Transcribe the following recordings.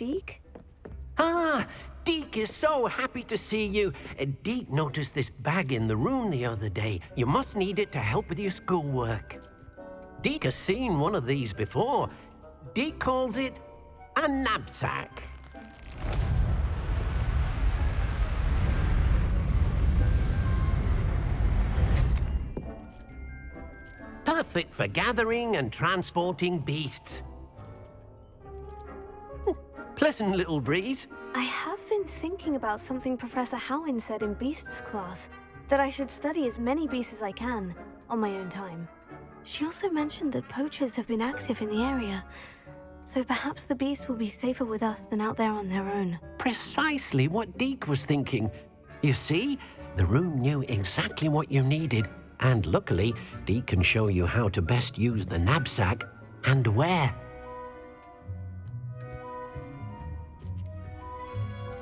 Deke? Ah, Deke is so happy to see you. Deke noticed this bag in the room the other day. You must need it to help with your schoolwork. Deke has seen one of these before. Deke calls it a knapsack. Perfect for gathering and transporting beasts. Pleasant little breeze. I have been thinking about something Professor Howin said in Beasts class, that I should study as many beasts as I can, on my own time. She also mentioned that poachers have been active in the area, so perhaps the beasts will be safer with us than out there on their own. Precisely what Deke was thinking. You see, the room knew exactly what you needed, and luckily, Deke can show you how to best use the knapsack and where.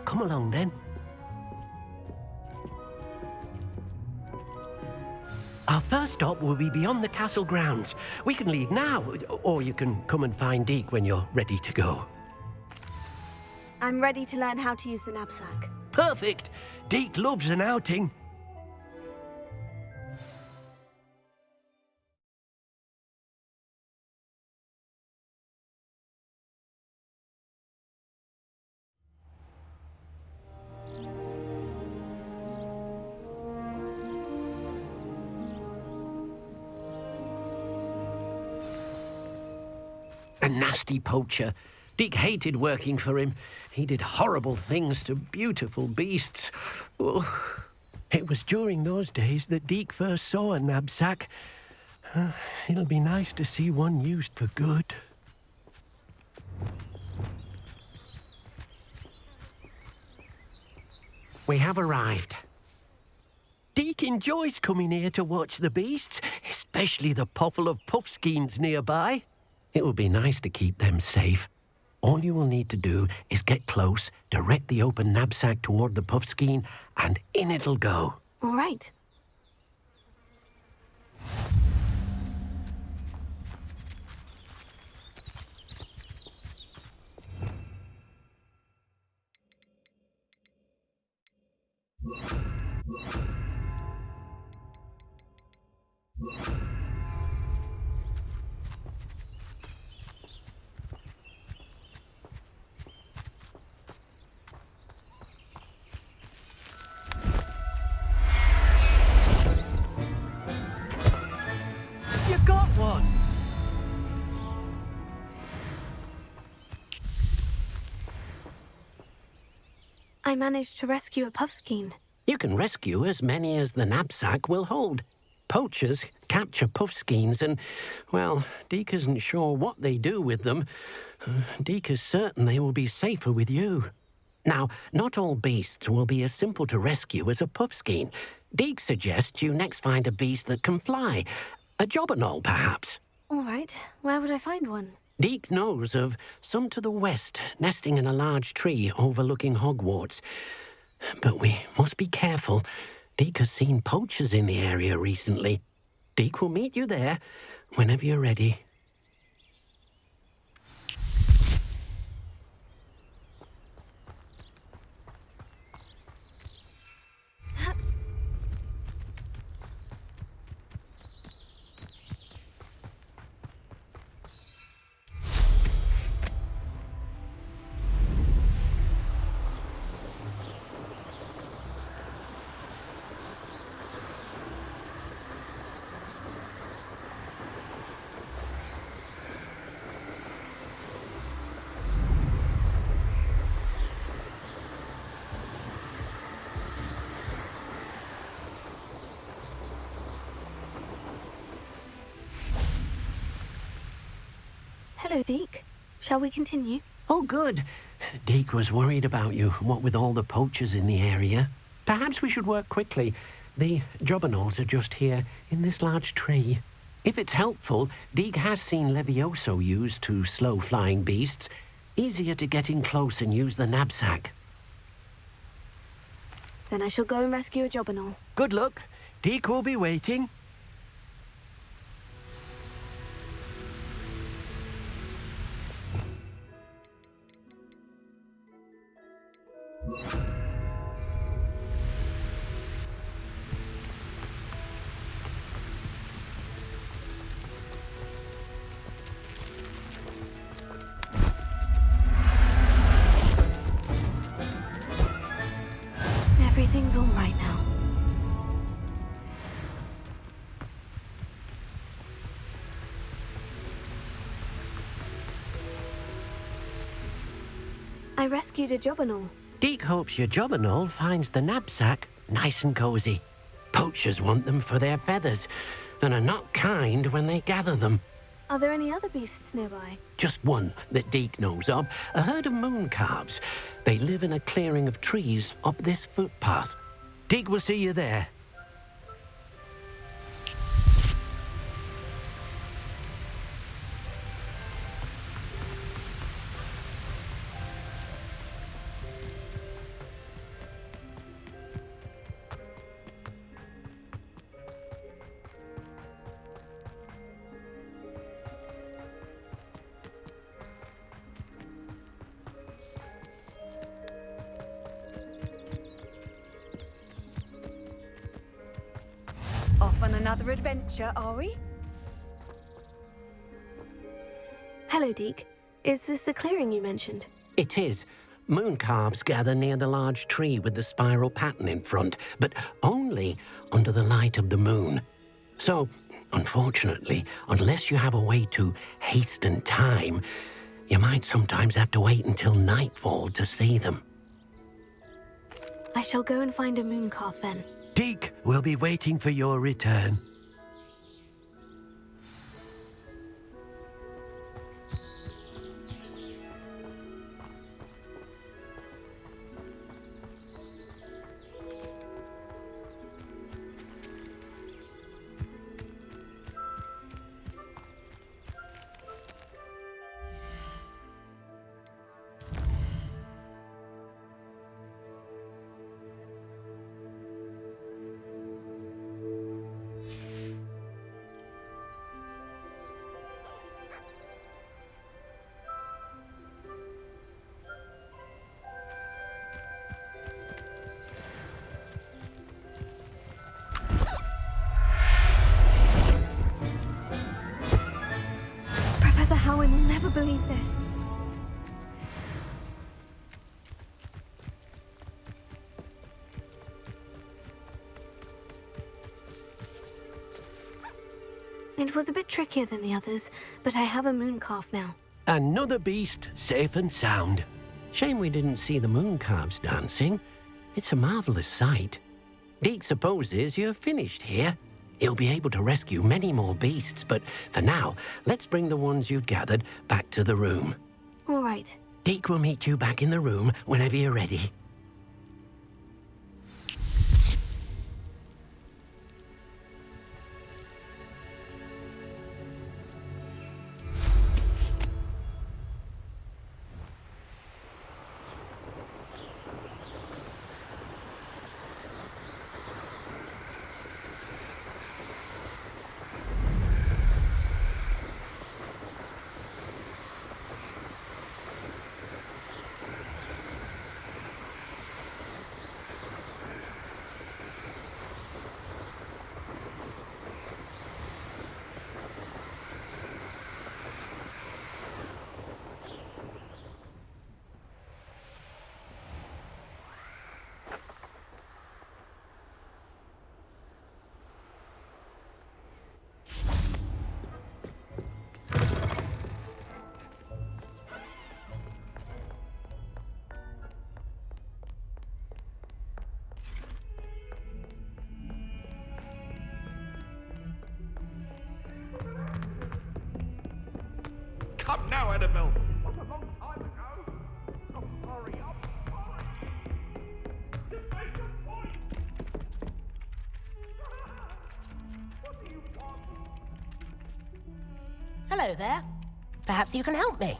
Come along then. Our first stop will be beyond the castle grounds. We can leave now, or you can come and find Deke when you're ready to go. I'm ready to learn how to use the knapsack. Perfect! Deke loves an outing. A nasty poacher. Deke hated working for him. He did horrible things to beautiful beasts. Oh. It was during those days that Deke first saw a knapsack. It'll be nice to see one used for good. We have arrived. Deke enjoys coming here to watch the beasts, especially the potful of puffskeins nearby. It will be nice to keep them safe. All you will need to do is get close, direct the open knapsack toward the puffskein, and in it'll go. All right. You got one! I managed to rescue a puffskein. You can rescue as many as the knapsack will hold. Poachers capture puffskeins and, well, Deke isn't sure what they do with them. Deke is certain they will be safer with you. Now, not all beasts will be as simple to rescue as a puffskein. Deke suggests you next find a beast that can fly. A jobberknoll, perhaps. All right. Where would I find one? Deke knows of some to the west, nesting in a large tree overlooking Hogwarts. But we must be careful. Deke has seen poachers in the area recently. Deke will meet you there whenever you're ready. Hello, Deke. Shall we continue? Oh, good. Deke was worried about you, what with all the poachers in the area. Perhaps we should work quickly. The jobberknolls are just here, in this large tree. If it's helpful, Deke has seen Levioso used to slow flying beasts. Easier to get in close and use the knapsack. Then I shall go and rescue a jobberknoll. Good luck. Deke will be waiting. I rescued a jobberknoll. Deke hopes your jobberknoll finds the knapsack nice and cozy. Poachers want them for their feathers, and are not kind when they gather them. Are there any other beasts nearby? Just one that Deke knows of, a herd of moon calves. They live in a clearing of trees up this footpath. Deke will see you there. Off on another adventure, are we? Hello, Deke. Is this the clearing you mentioned? It is. Moon calves gather near the large tree with the spiral pattern in front, but only under the light of the moon. So, unfortunately, unless you have a way to hasten time, you might sometimes have to wait until nightfall to see them. I shall go and find a moon calf then. Deke will be waiting for your return. Professor Howin will never believe this. It was a bit trickier than the others, but I have a moon calf now. Another beast, safe and sound. Shame we didn't see the moon calves dancing. It's a marvelous sight. Deke supposes you're finished here. He'll be able to rescue many more beasts, but for now, let's bring the ones you've gathered back to the room. All right. Deke will meet you back in the room whenever you're ready. Come now, Annabelle. What a long time ago. Oh, hurry up. Hurry. Just make a point. What do you want? Hello there. Perhaps you can help me.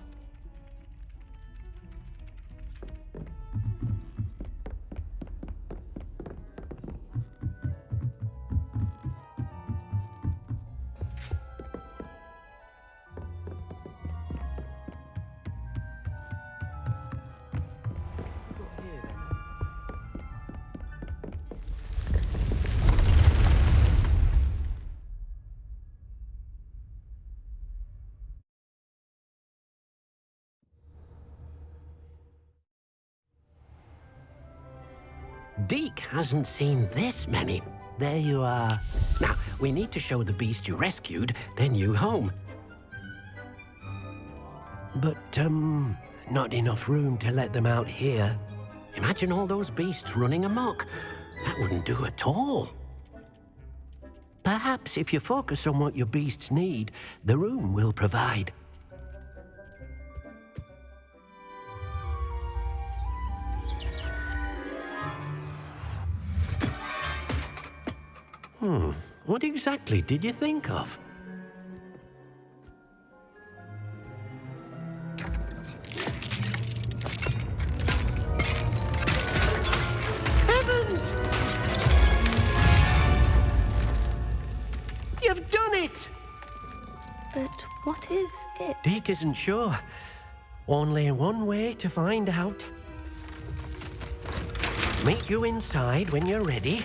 Deke hasn't seen this many. There you are. Now, we need to show the beast you rescued their new home. But, not enough room to let them out here. Imagine all those beasts running amok. That wouldn't do at all. Perhaps if you focus on what your beasts need, the room will provide. What exactly did you think of? Heavens! You've done it! But what is it? Deke isn't sure. Only one way to find out. Meet you inside when you're ready.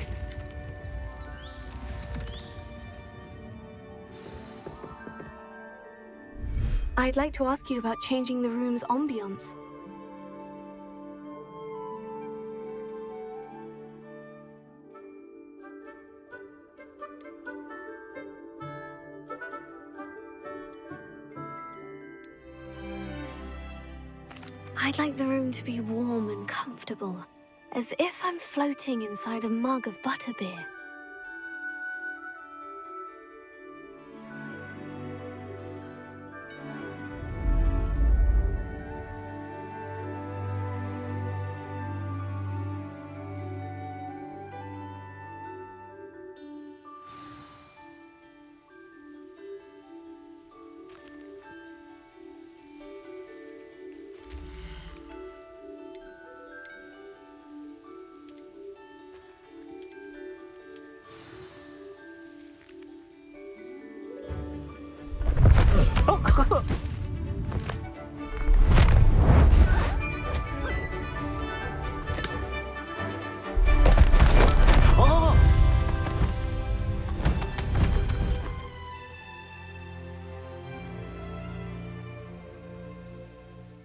I'd like to ask you about changing the room's ambiance. I'd like the room to be warm and comfortable, as if I'm floating inside a mug of butterbeer.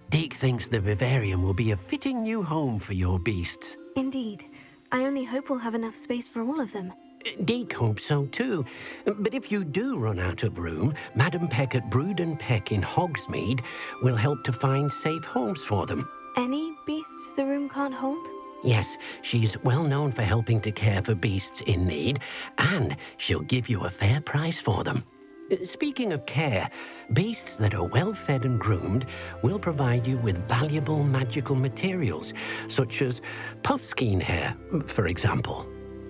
Deke thinks the vivarium will be a fitting new home for your beasts. Indeed. I only hope we'll have enough space for all of them. Deke hopes so too. But if you do run out of room, Madam Peck at Brood and Peck in Hogsmeade will help to find safe homes for them. Any beasts the room can't hold? Yes, she's well known for helping to care for beasts in need, and she'll give you a fair price for them. Speaking of care, beasts that are well fed and groomed will provide you with valuable magical materials, such as puffskein hair, for example.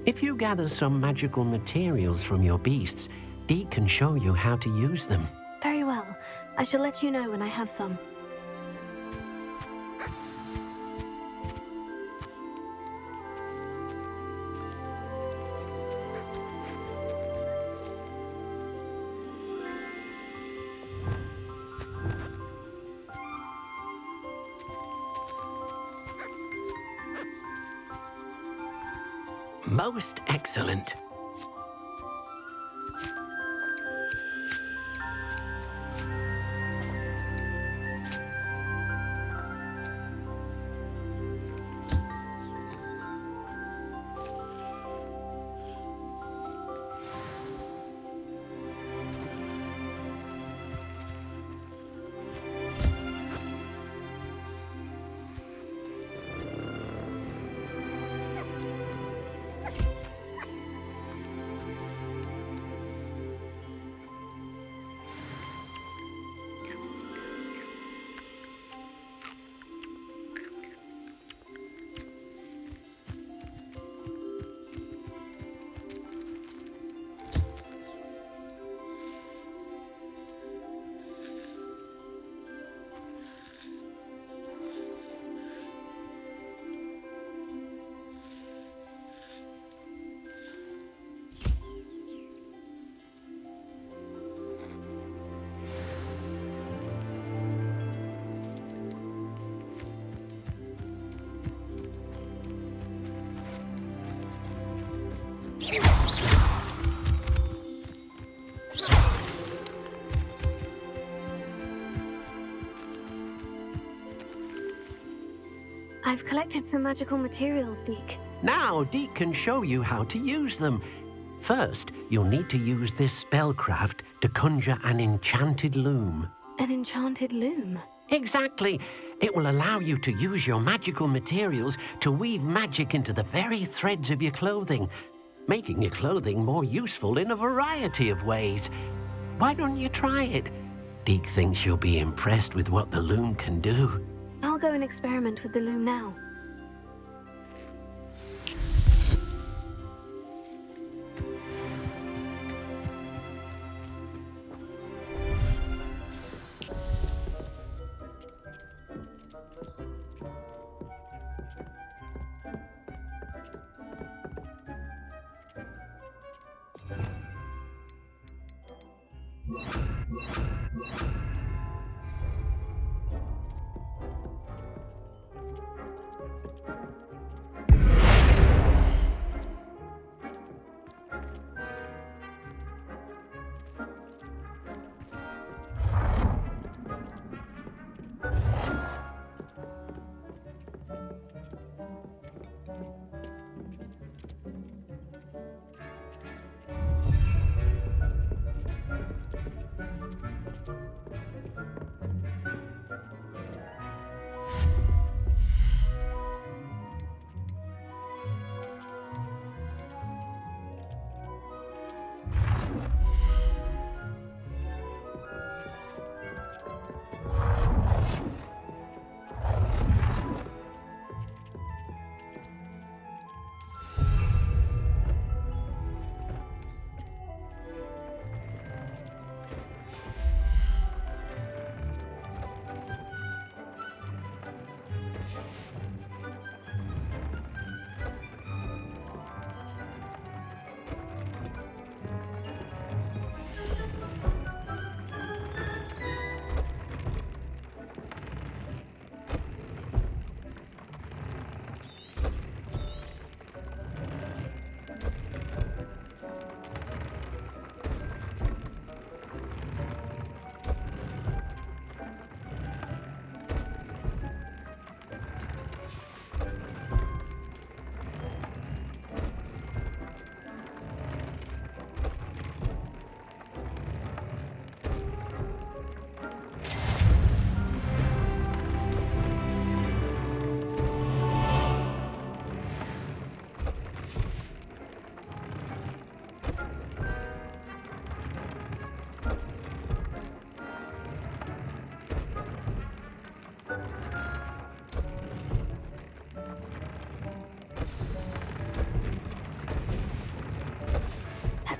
If you gather some magical materials from your beasts, Deke can show you how to use them. Very well. I shall let you know when I have some. Most excellent. I've collected some magical materials, Deke. Now Deke can show you how to use them. First, you'll need to use this spellcraft to conjure an enchanted loom. An enchanted loom. Exactly. It will allow you to use your magical materials to weave magic into the very threads of your clothing, making your clothing more useful in a variety of ways. Why don't you try it? Deke thinks you'll be impressed with what the loom can do. I'll go and experiment with the loom now.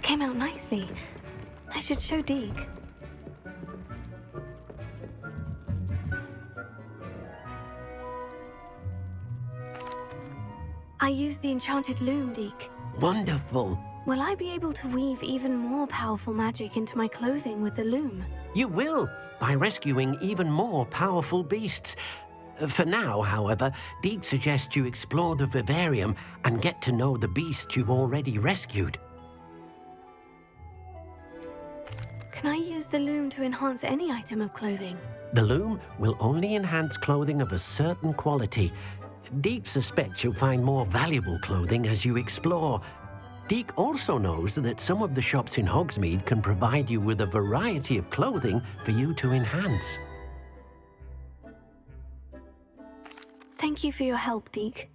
Came out nicely. I should show Deke. I used the enchanted loom, Deke. Wonderful. Will I be able to weave even more powerful magic into my clothing with the loom? You will, by rescuing even more powerful beasts. For now, however, Deke suggests you explore the vivarium and get to know the beasts you've already rescued. Can I use the loom to enhance any item of clothing? The loom will only enhance clothing of a certain quality. Deke suspects you'll find more valuable clothing as you explore. Deke also knows that some of the shops in Hogsmeade can provide you with a variety of clothing for you to enhance. Thank you for your help, Deke.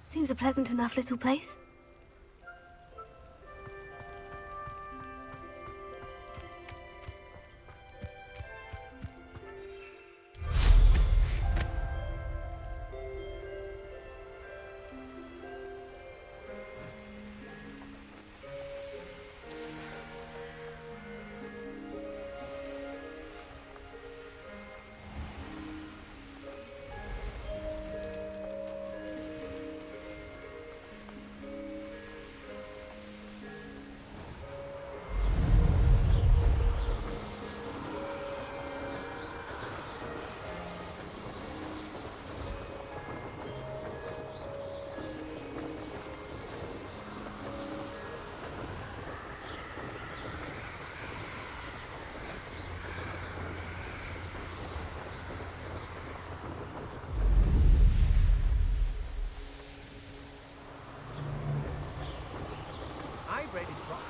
Seems a pleasant enough little place. I ready to rock.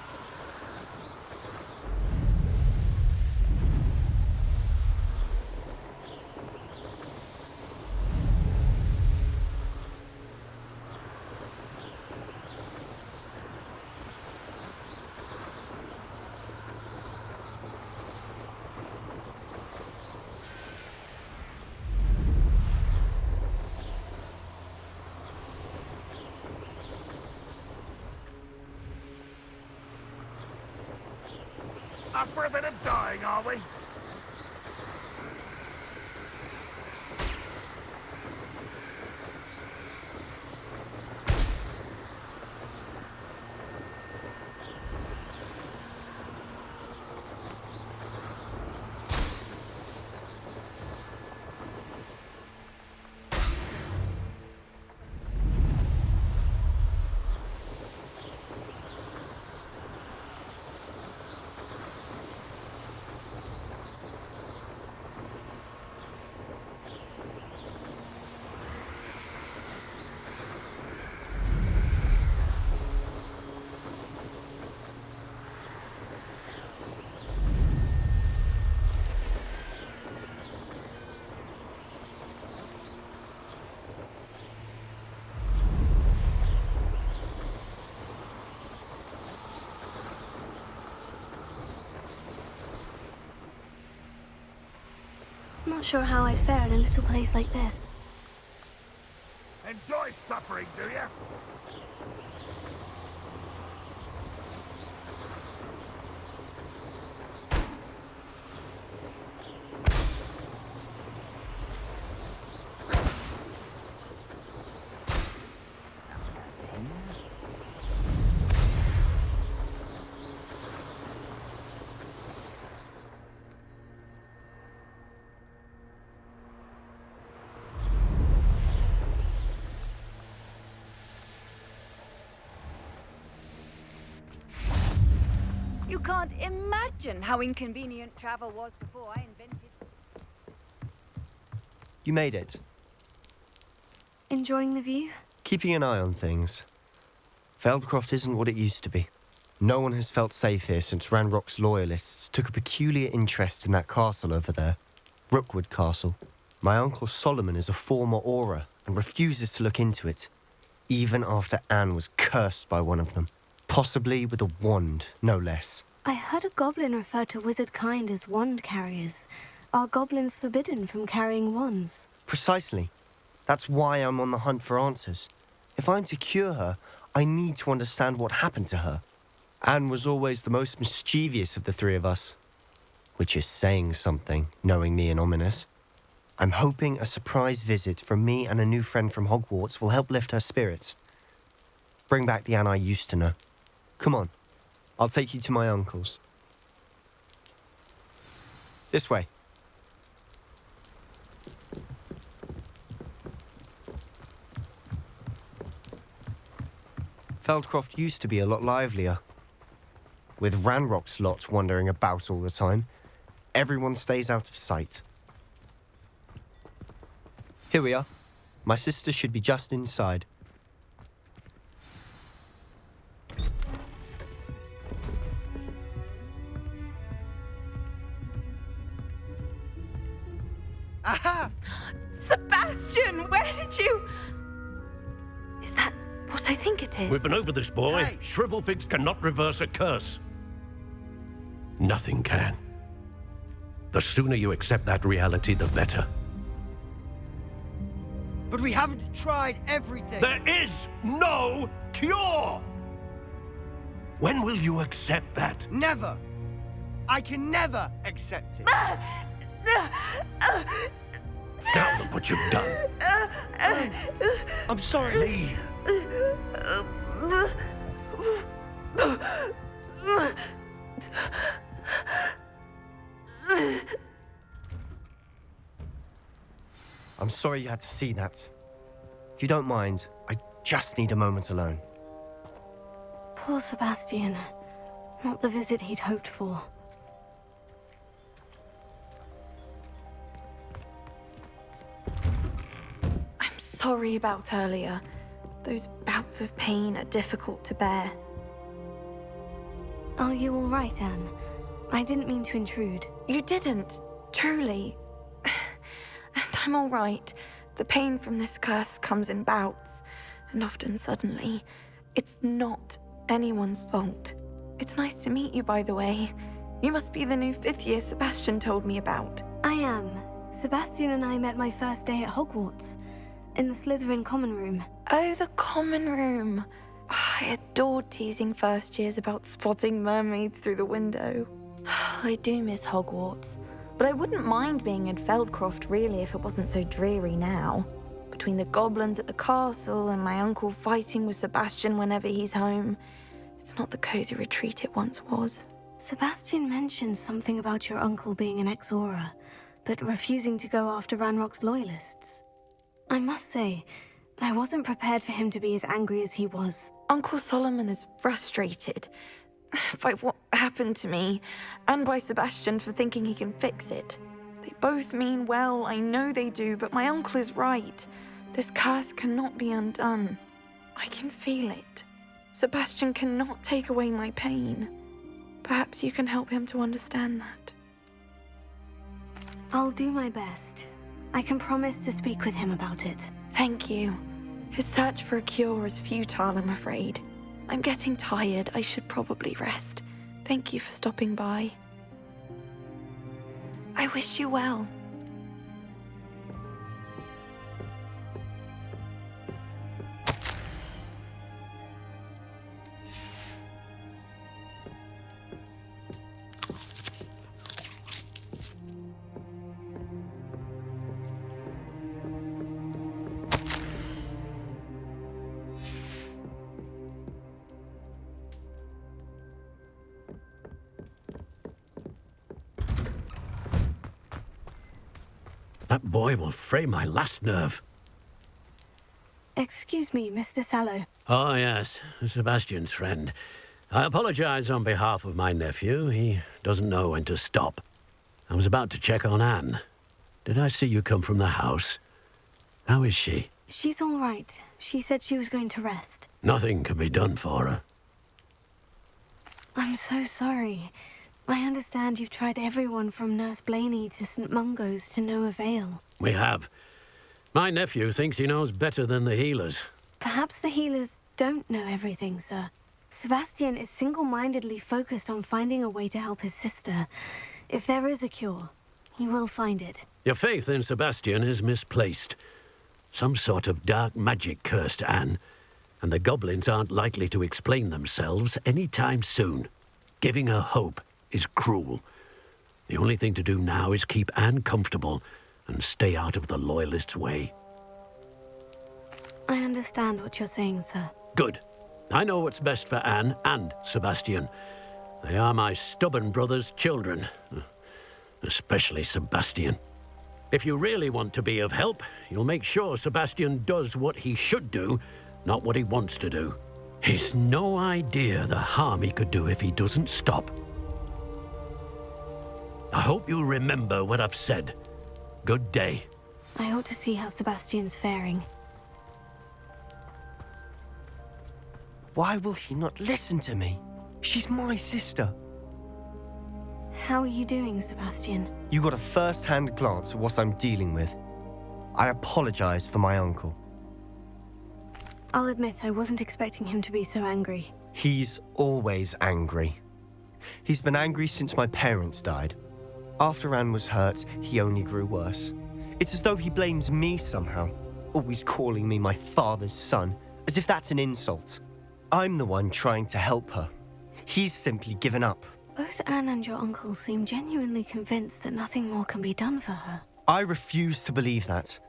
Up for a bit of dying, are we? Not sure how I'd fare in a little place like this. Enjoy suffering, do you? You can't imagine how inconvenient travel was before I invented... You made it. Enjoying the view? Keeping an eye on things. Feldcroft isn't what it used to be. No one has felt safe here since Ranrock's loyalists took a peculiar interest in that castle over there. Rookwood Castle. My uncle Solomon is a former Auror and refuses to look into it, even after Anne was cursed by one of them. Possibly with a wand, no less. I heard a goblin refer to wizard kind as wand carriers. Are goblins forbidden from carrying wands? Precisely. That's why I'm on the hunt for answers. If I'm to cure her, I need to understand what happened to her. Anne was always the most mischievous of the three of us. Which is saying something, knowing me and Ominous. I'm hoping a surprise visit from me and a new friend from Hogwarts will help lift her spirits. Bring back the Anne I used to know. Come on, I'll take you to my uncle's. This way. Feldcroft used to be a lot livelier. With Ranrock's lot wandering about all the time, everyone stays out of sight. Here we are. My sister should be just inside. Aha! Sebastian, where did you... what I think it is. We've been over this, boy. Hey. Shrivelfigs cannot reverse a curse. Nothing can. The sooner you accept that reality, the better. But we haven't tried everything. There is no cure! When will you accept that? Never. I can never accept it. Now look what you've done. I'm sorry. Leave. I'm sorry you had to see that. If you don't mind, I just need a moment alone. Poor Sebastian. Not the visit he'd hoped for. I'm sorry about earlier. Those bouts of pain are difficult to bear. Are you all right, Anne? I didn't mean to intrude. You didn't, truly. And I'm all right. The pain from this curse comes in bouts, and often suddenly. It's not anyone's fault. It's nice to meet you, by the way. You must be the new 5th year Sebastian told me about. I am. Sebastian and I met my first day at Hogwarts, in the Slytherin common room. Oh, the common room. I adored teasing first years about spotting mermaids through the window. I do miss Hogwarts, but I wouldn't mind being in Feldcroft really if it wasn't so dreary now. Between the goblins at the castle and my uncle fighting with Sebastian whenever he's home, it's not the cozy retreat it once was. Sebastian mentioned something about your uncle being an ex-Auror, but refusing to go after Ranrock's loyalists. I must say, I wasn't prepared for him to be as angry as he was. Uncle Solomon is frustrated by what happened to me, and by Sebastian for thinking he can fix it. They both mean well, I know they do, but my uncle is right. This curse cannot be undone. I can feel it. Sebastian cannot take away my pain. Perhaps you can help him to understand that. I'll do my best. I can promise to speak with him about it. Thank you. His search for a cure is futile, I'm afraid. I'm getting tired. I should probably rest. Thank you for stopping by. I wish you well. That boy will fray my last nerve. Excuse me, Mr. Sallow. Oh, yes, Sebastian's friend. I apologize on behalf of my nephew. He doesn't know when to stop. I was about to check on Anne. Did I see you come from the house? How is she? She's all right. She said she was going to rest. Nothing can be done for her. I'm so sorry. I understand you've tried everyone from Nurse Blaney to St. Mungo's to no avail. We have. My nephew thinks he knows better than the healers. Perhaps the healers don't know everything, sir. Sebastian is single-mindedly focused on finding a way to help his sister. If there is a cure, he will find it. Your faith in Sebastian is misplaced. Some sort of dark magic cursed Anne, and the goblins aren't likely to explain themselves anytime soon. Giving her hope is cruel. The only thing to do now is keep Anne comfortable and stay out of the Loyalists' way. I understand what you're saying, sir. Good. I know what's best for Anne and Sebastian. They are my stubborn brother's children. Especially Sebastian. If you really want to be of help, you'll make sure Sebastian does what he should do, not what he wants to do. He's no idea the harm he could do if he doesn't stop. I hope you'll remember what I've said. Good day. I ought to see how Sebastian's faring. Why will he not listen to me? She's my sister. How are you doing, Sebastian? You got a first-hand glance at what I'm dealing with. I apologize for my uncle. I'll admit I wasn't expecting him to be so angry. He's always angry. He's been angry since my parents died. After Anne was hurt, he only grew worse. It's as though he blames me somehow, always calling me my father's son, as if that's an insult. I'm the one trying to help her. He's simply given up. Both Anne and your uncle seem genuinely convinced that nothing more can be done for her. I refuse to believe that.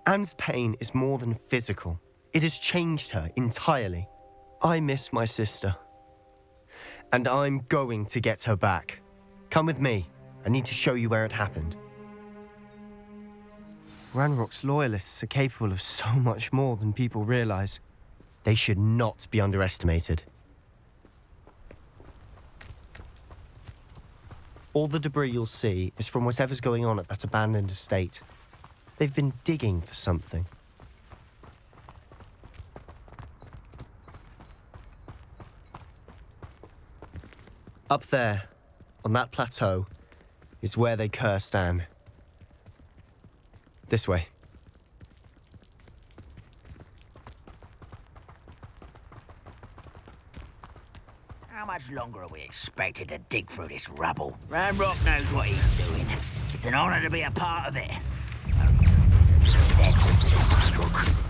Anne's pain is more than physical. It has changed her entirely. I miss my sister. And I'm going to get her back. Come with me. I need to show you where it happened. Ranrock's loyalists are capable of so much more than people realize. They should not be underestimated. All the debris you'll see is from whatever's going on at that abandoned estate. They've been digging for something. Up there, on that plateau, is where they cursed Anne. This way. How much longer are we expected to dig through this rubble? Ranrock knows what he's doing. It's an honor to be a part of it. Only the wizards are dead wizards.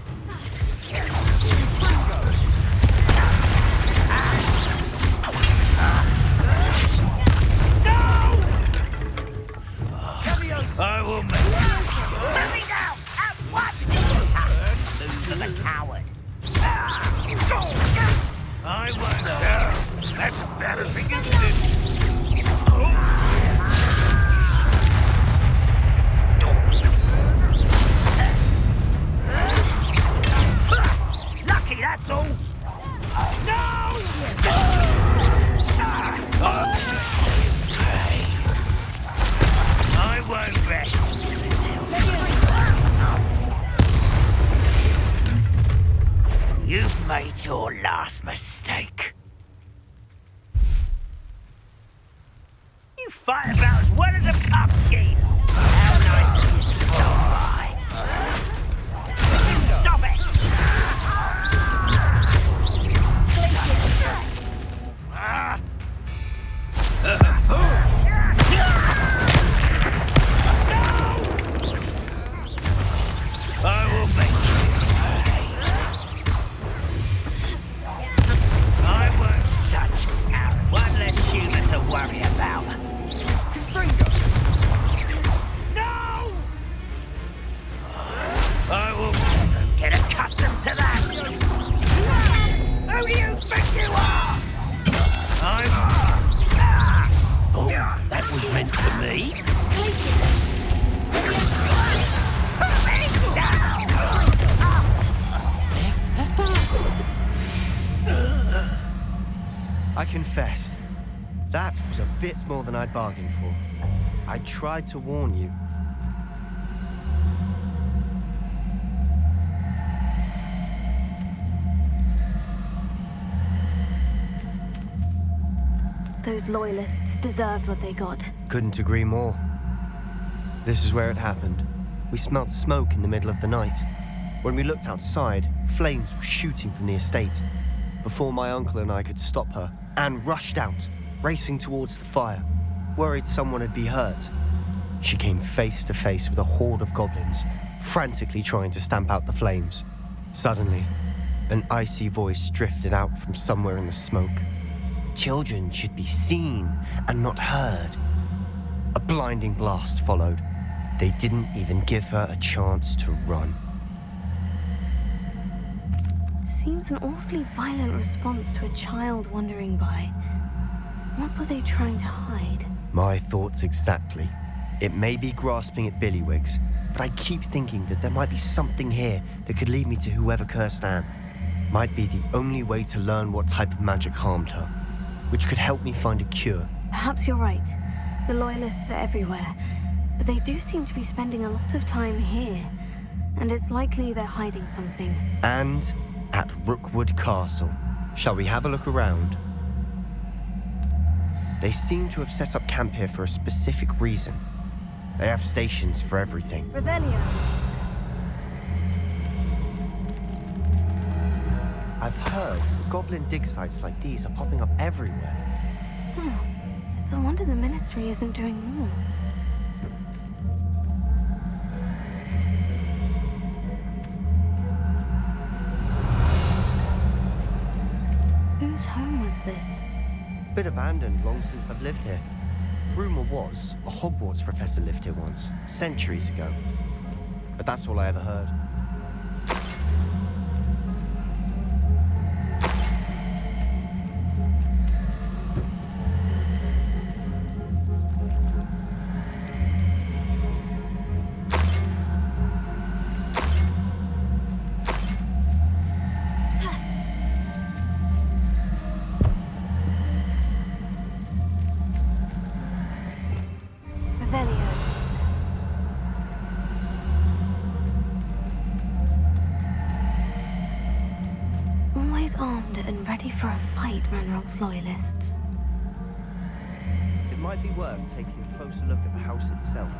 I will make Let me down! At once! Move to the coward. I won't go. That's embarrassing, isn't it? Lucky, that's all. No! I won't rest. You've made your last mistake. You fight about as well as a pumpkin. How nice of you to stop by. Stop it! I will make I won't shut you out. One less human to worry about. No! I will get accustomed to that. Who do you think you are? Oh, that was meant for me. I confess, that was a bit more than I'd bargained for. I tried to warn you. Those loyalists deserved what they got. Couldn't agree more. This is where it happened. We smelled smoke in the middle of the night. When we looked outside, flames were shooting from the estate. Before my uncle and I could stop her, Anne rushed out, racing towards the fire, worried someone had been hurt. She came face to face with a horde of goblins, frantically trying to stamp out the flames. Suddenly, an icy voice drifted out from somewhere in the smoke. Children should be seen and not heard. A blinding blast followed. They didn't even give her a chance to run. Seems an awfully violent response to a child wandering by. What were they trying to hide? My thoughts exactly. It may be grasping at Billywigs, but I keep thinking that there might be something here that could lead me to whoever cursed Anne. Might be the only way to learn what type of magic harmed her, which could help me find a cure. Perhaps you're right. The Loyalists are everywhere, but they do seem to be spending a lot of time here, and it's likely they're hiding something. And at Rookwood Castle. Shall we have a look around? They seem to have set up camp here for a specific reason. They have stations for everything. Revelio. I've heard goblin dig sites like these are popping up everywhere. It's a wonder the Ministry isn't doing more. Whose home was this? Been abandoned long since I've lived here. Rumor was a Hogwarts professor lived here once, centuries ago. But that's all I ever heard. Always armed and ready for a fight, Ranrock's loyalists. It might be worth taking a closer look at the house itself.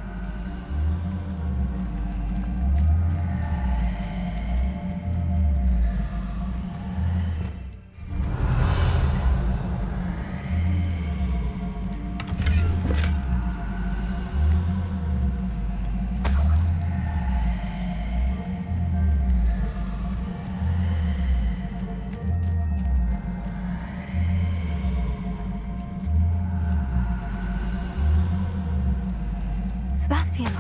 Sebastian,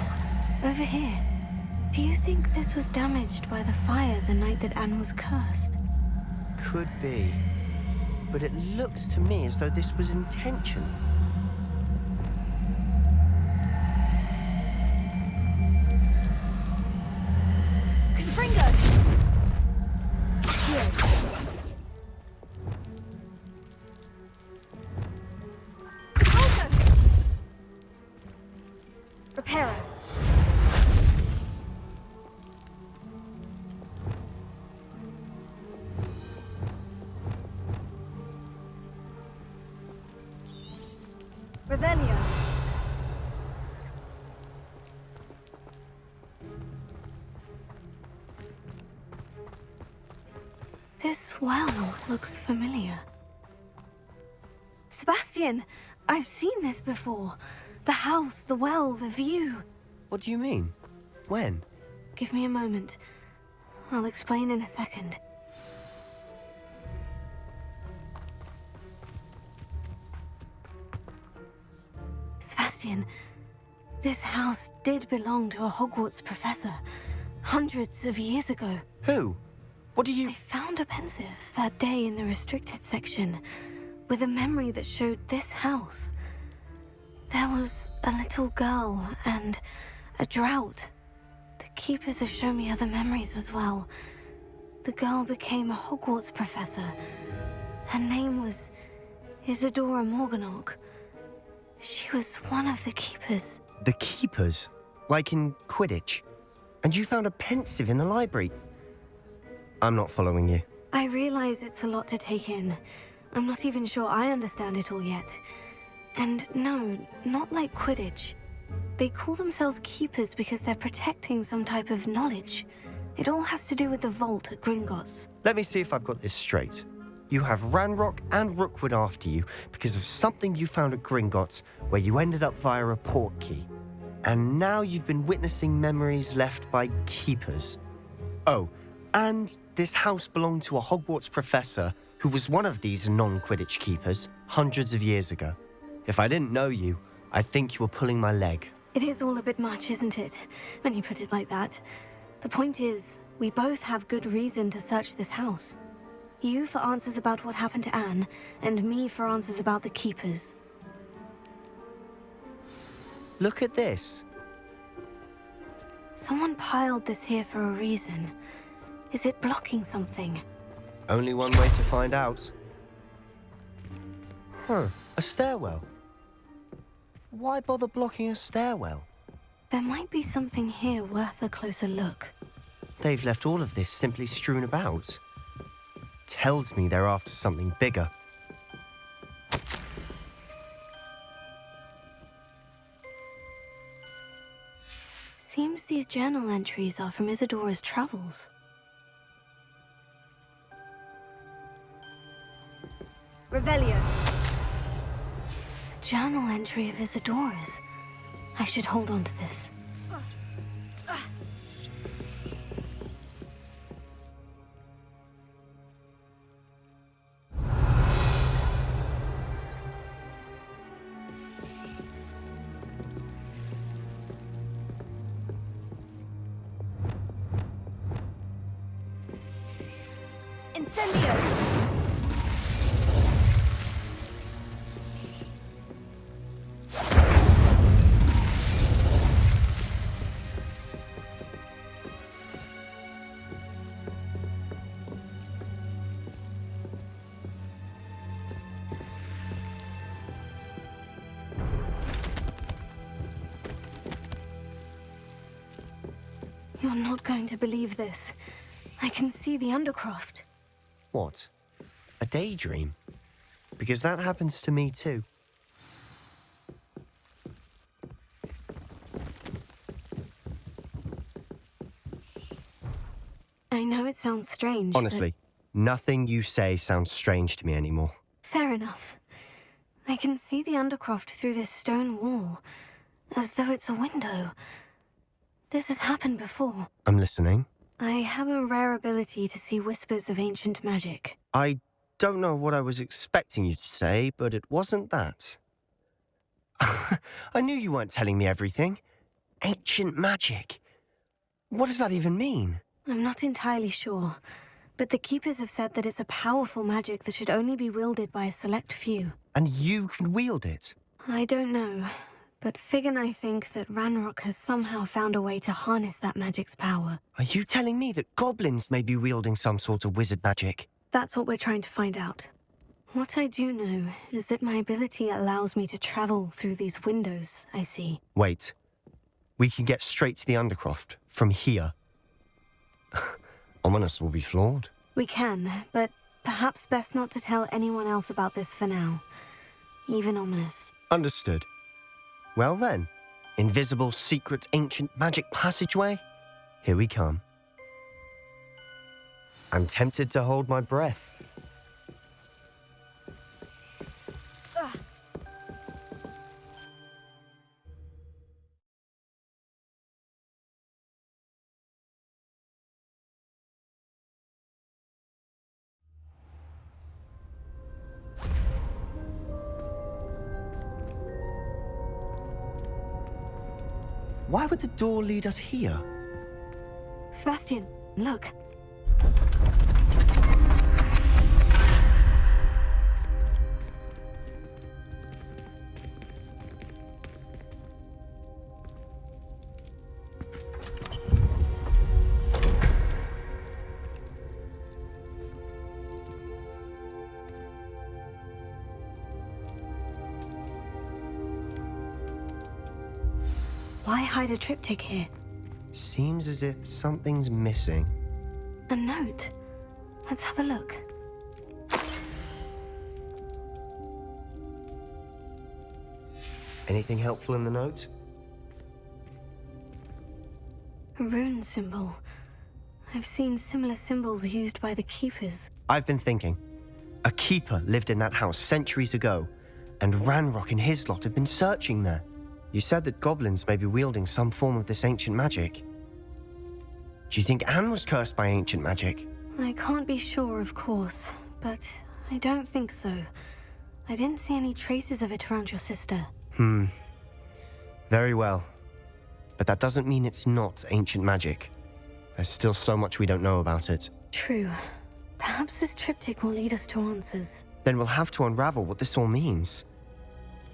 over here. Do you think this was damaged by the fire the night that Anne was cursed? Could be. But it looks to me as though this was intentional. Confringo! Here. Reparo. Revelio. This well looks familiar. Sebastian, I've seen this before. The house, the well, the view. What do you mean? When? Give me a moment. I'll explain in a second. Sebastian, this house did belong to a Hogwarts professor, hundreds of years ago. Who? What do you... I found a pensive that day in the restricted section, with a memory that showed this house. There was a little girl and a drought. The keepers have shown me other memories as well. The girl became a Hogwarts professor. Her name was Isadora Morganach. She was one of the keepers. The keepers? Like in Quidditch? And you found a pensive in the library? I'm not following you. I realize it's a lot to take in. I'm not even sure I understand it all yet. And no, not like Quidditch. They call themselves keepers because they're protecting some type of knowledge. It all has to do with the vault at Gringotts. Let me see if I've got this straight. You have Ranrock and Rookwood after you because of something you found at Gringotts where you ended up via a port key. And now you've been witnessing memories left by keepers. Oh, and this house belonged to a Hogwarts professor who was one of these non-Quidditch keepers hundreds of years ago. If I didn't know you, I'd think you were pulling my leg. It is all a bit much, isn't it, when you put it like that? The point is, we both have good reason to search this house. You for answers about what happened to Anne, and me for answers about the keepers. Look at this. Someone piled this here for a reason. Is it blocking something? Only one way to find out. Huh, a stairwell. Why bother blocking a stairwell? There might be something here worth a closer look. They've left all of this simply strewn about. Tells me they're after something bigger. Seems these journal entries are from Isadora's travels. Revelio. Journal entry of Isidora's. I should hold on to this. Incendio. You're not going to believe this. I can see the Undercroft. What? A daydream? Because that happens to me too. I know it sounds strange, Honestly, nothing you say sounds strange to me anymore. but fair enough. I can see the Undercroft through this stone wall, as though it's a window. This has happened before. I'm listening. I have a rare ability to see whispers of ancient magic. I don't know what I was expecting you to say, but it wasn't that. I knew you weren't telling me everything. Ancient magic. What does that even mean? I'm not entirely sure, but the Keepers have said that it's a powerful magic that should only be wielded by a select few. And you can wield it? I don't know, but Fig and I think that Ranrock has somehow found a way to harness that magic's power. Are you telling me that goblins may be wielding some sort of wizard magic? That's what we're trying to find out. What I do know is that my ability allows me to travel through these windows I see. Wait. We can get straight to the Undercroft from here. Ominous will be floored. We can, but perhaps best not to tell anyone else about this for now. Even Ominous. Understood. Well then, invisible, secret, ancient magic passageway? Here we come. I'm tempted to hold my breath. Why would the door lead us here? Sebastian, look. Why hide a triptych here? Seems as if something's missing. A note. Let's have a look. Anything helpful in the note? A rune symbol. I've seen similar symbols used by the Keepers. I've been thinking. A keeper lived in that house centuries ago, and Ranrock and his lot have been searching there. You said that goblins may be wielding some form of this ancient magic. Do you think Anne was cursed by ancient magic? I can't be sure, of course, but I don't think so. I didn't see any traces of it around your sister. Very well. But that doesn't mean it's not ancient magic. There's still so much we don't know about it. True. Perhaps this triptych will lead us to answers. Then we'll have to unravel what this all means.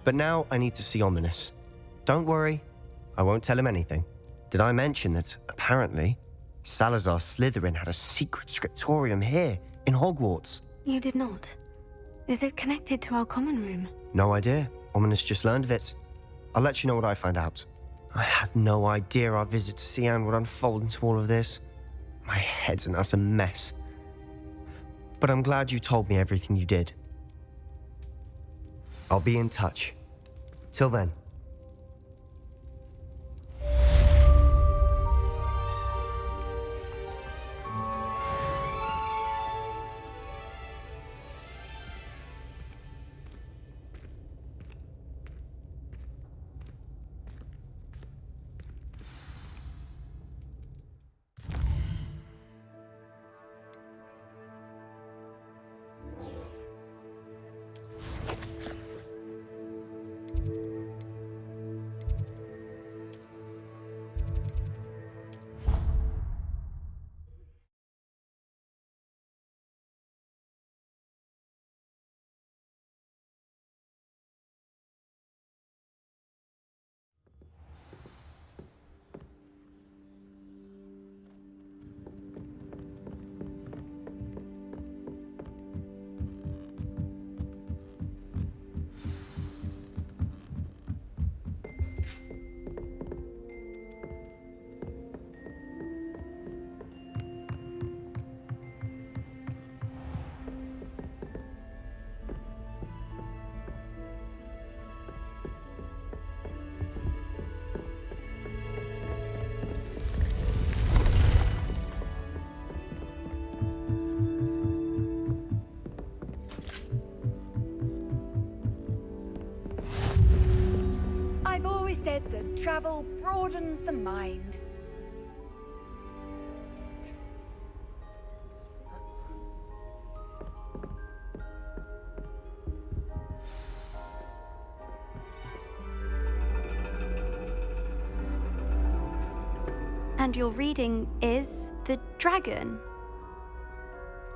But now I need to see Ominous. Don't worry, I won't tell him anything. Did I mention that, apparently, Salazar Slytherin had a secret scriptorium here, in Hogwarts? You did not. Is it connected to our common room? No idea. Ominous just learned of it. I'll let you know what I find out. I had no idea our visit to Cian would unfold into all of this. My head's an utter mess. But I'm glad you told me everything you did. I'll be in touch. Till then. always said that travel broadens the mind. And your reading is The Dragon.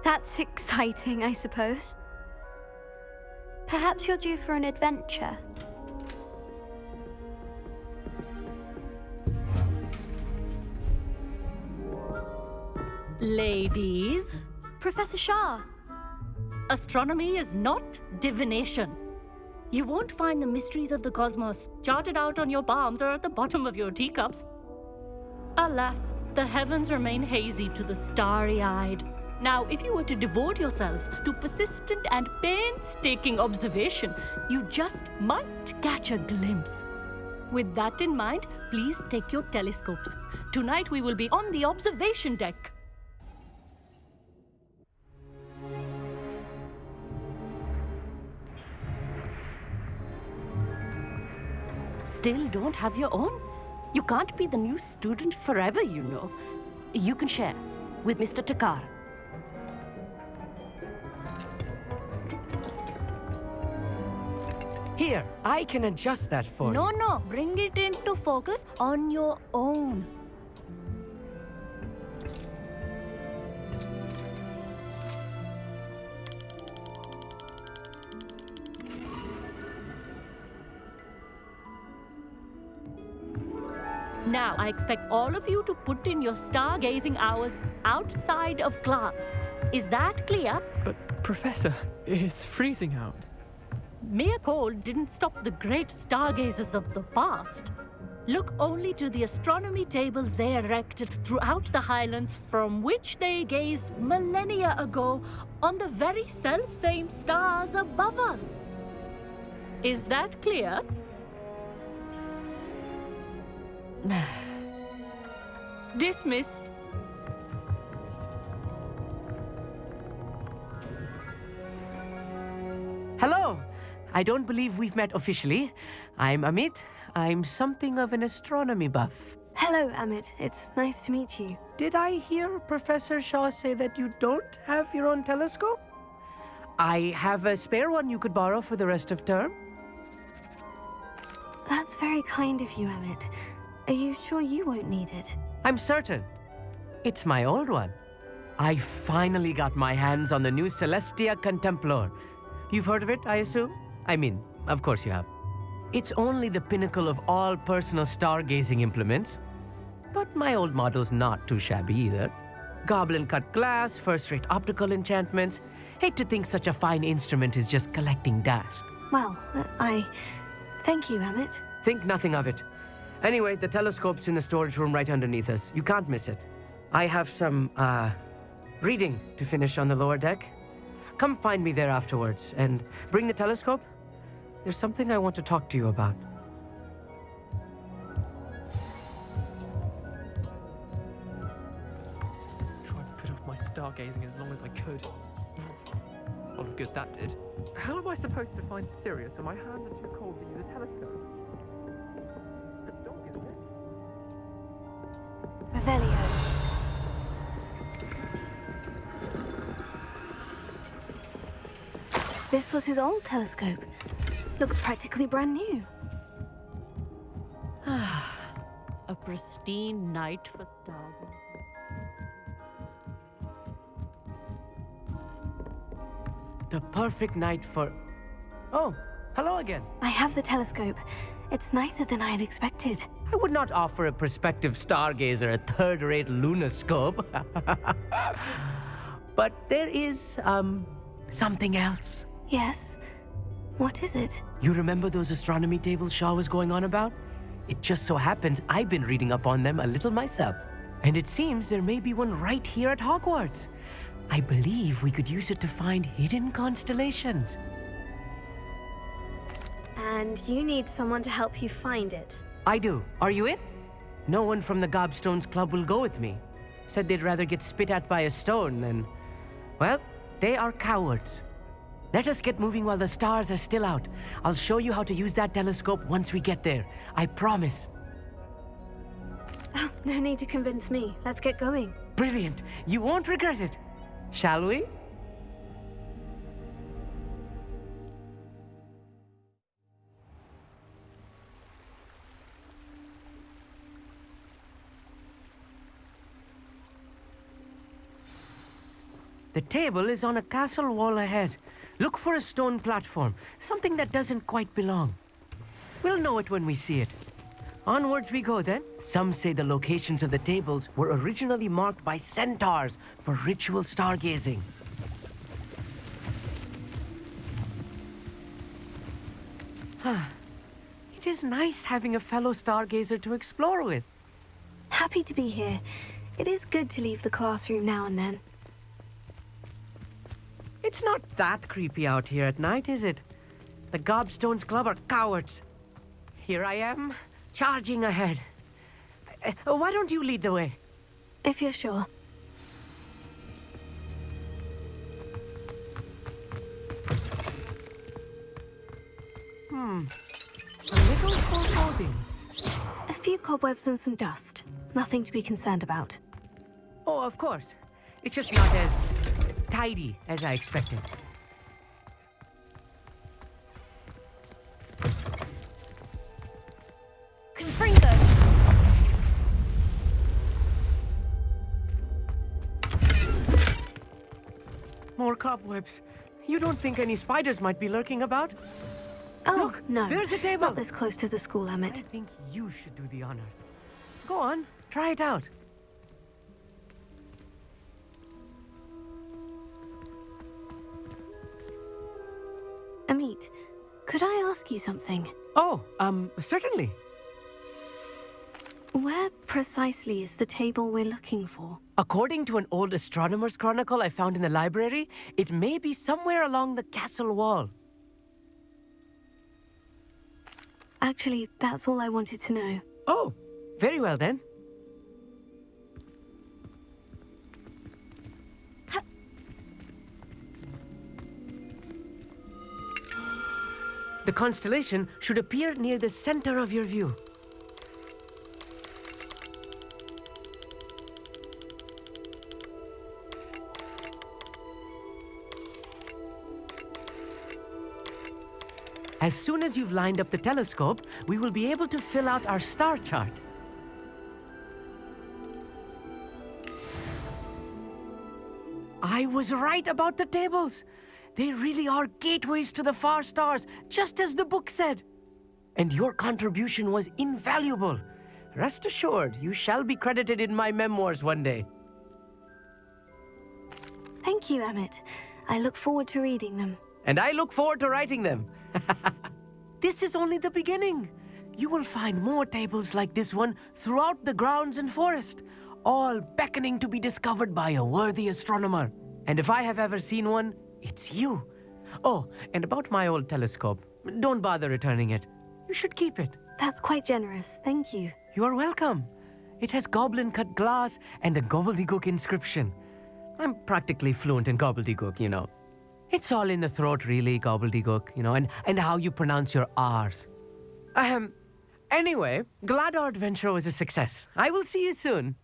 That's exciting, I suppose. Perhaps you're due for an adventure. Ladies, Professor Shah. astronomy is not divination. You won't find the mysteries of the cosmos charted out on your palms or at the bottom of your teacups. Alas, the heavens remain hazy to the starry-eyed. Now, if you were to devote yourselves to persistent and painstaking observation, you just might catch a glimpse. With that in mind, please take your telescopes. Tonight we will be on the observation deck. Still don't have your own? You can't be the new student forever, you know. You can share with Mr. Takar. Here, I can adjust that for you. No, bring it into focus on your own. Now, I expect all of you to put in your stargazing hours outside of class. Is that clear? But, Professor, it's freezing out. Mere cold didn't stop the great stargazers of the past. Look only to the astronomy tables they erected throughout the highlands from which they gazed millennia ago on the very self-same stars above us. Is that clear? Dismissed. Hello! I don't believe we've met officially. I'm Amit. I'm something of an astronomy buff. Hello, Amit. It's nice to meet you. Did I hear Professor Shaw say that you don't have your own telescope? I have a spare one you could borrow for the rest of term. That's very kind of you, Amit. Are you sure you won't need it? I'm certain. It's my old one. I finally got my hands on the new Celestia Contemplar. You've heard of it, I assume? I mean, of course you have. It's only the pinnacle of all personal stargazing implements. But my old model's not too shabby either. Goblin-cut glass, first-rate optical enchantments. Hate to think such a fine instrument is just collecting dust. Well, thank you, Amit. Think nothing of it. Anyway, the telescope's in the storage room right underneath us. You can't miss it. I have some, reading to finish on the lower deck. Come find me there afterwards, and bring the telescope. There's something I want to talk to you about. Tried to put off my stargazing as long as I could. A lot of good that did. How am I supposed to find Sirius when my hands are too cold to use a telescope? Revelio. This was his old telescope. Looks practically brand new. A pristine night for stargazing. The perfect night for... Oh, hello again. I have the telescope. It's nicer than I had expected. I would not offer a prospective stargazer a third-rate lunoscope. But there is, something else. Yes? What is it? You remember those astronomy tables Shaw was going on about? It just so happens I've been reading up on them a little myself. And it seems there may be one right here at Hogwarts. I believe we could use it to find hidden constellations. And you need someone to help you find it. I do. Are you in? No one from the Gobstones Club will go with me. Said they'd rather get spit at by a stone than... Well, they are cowards. Let us get moving while the stars are still out. I'll show you how to use that telescope once we get there. I promise. Oh, no need to convince me. Let's get going. Brilliant. You won't regret it. Shall we? The table is on a castle wall ahead. Look for a stone platform, something that doesn't quite belong. We'll know it when we see it. Onwards we go then. Some say the locations of the tables were originally marked by centaurs for ritual stargazing. It is nice having a fellow stargazer to explore with. Happy to be here. It is good to leave the classroom now and then. It's not that creepy out here at night, is it? The Gobstones Club are cowards. Here I am, charging ahead. Why don't you lead the way? If you're sure. A little foreboding. A few cobwebs and some dust. Nothing to be concerned about. Oh, of course. It's just not as tidy as I expected. Confringo! More cobwebs. You don't think any spiders might be lurking about? Oh, Look, no. there's a table. Not this close to the school, I Emmett. think you should do the honors. Go on, try it out. Amit, could I ask you something? Oh, certainly. Where precisely is the table we're looking for? According to an old astronomer's chronicle I found in the library, it may be somewhere along the castle wall. Actually, that's all I wanted to know. Oh, very well then. The constellation should appear near the center of your view. As soon as you've lined up the telescope, we will be able to fill out our star chart. I was right about the tables. They really are gateways to the far stars, just as the book said. And your contribution was invaluable. Rest assured, you shall be credited in my memoirs one day. Thank you, Emmett. I look forward to reading them. And I look forward to writing them. This is only the beginning. You will find more tables like this one throughout the grounds and forest, all beckoning to be discovered by a worthy astronomer. And if I have ever seen one, it's you. Oh, and about my old telescope, don't bother returning it. You should keep it. That's quite generous. Thank you. You are welcome. It has goblin-cut glass and a gobbledygook inscription. I'm practically fluent in gobbledygook, you know. It's all in the throat, really, gobbledygook, you know, and how you pronounce your R's. Anyway, glad our adventure was a success. I will see you soon.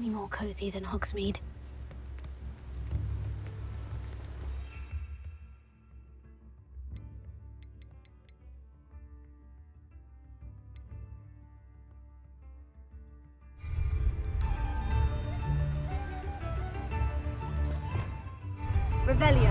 any more cozy than Hogsmeade. Revelio.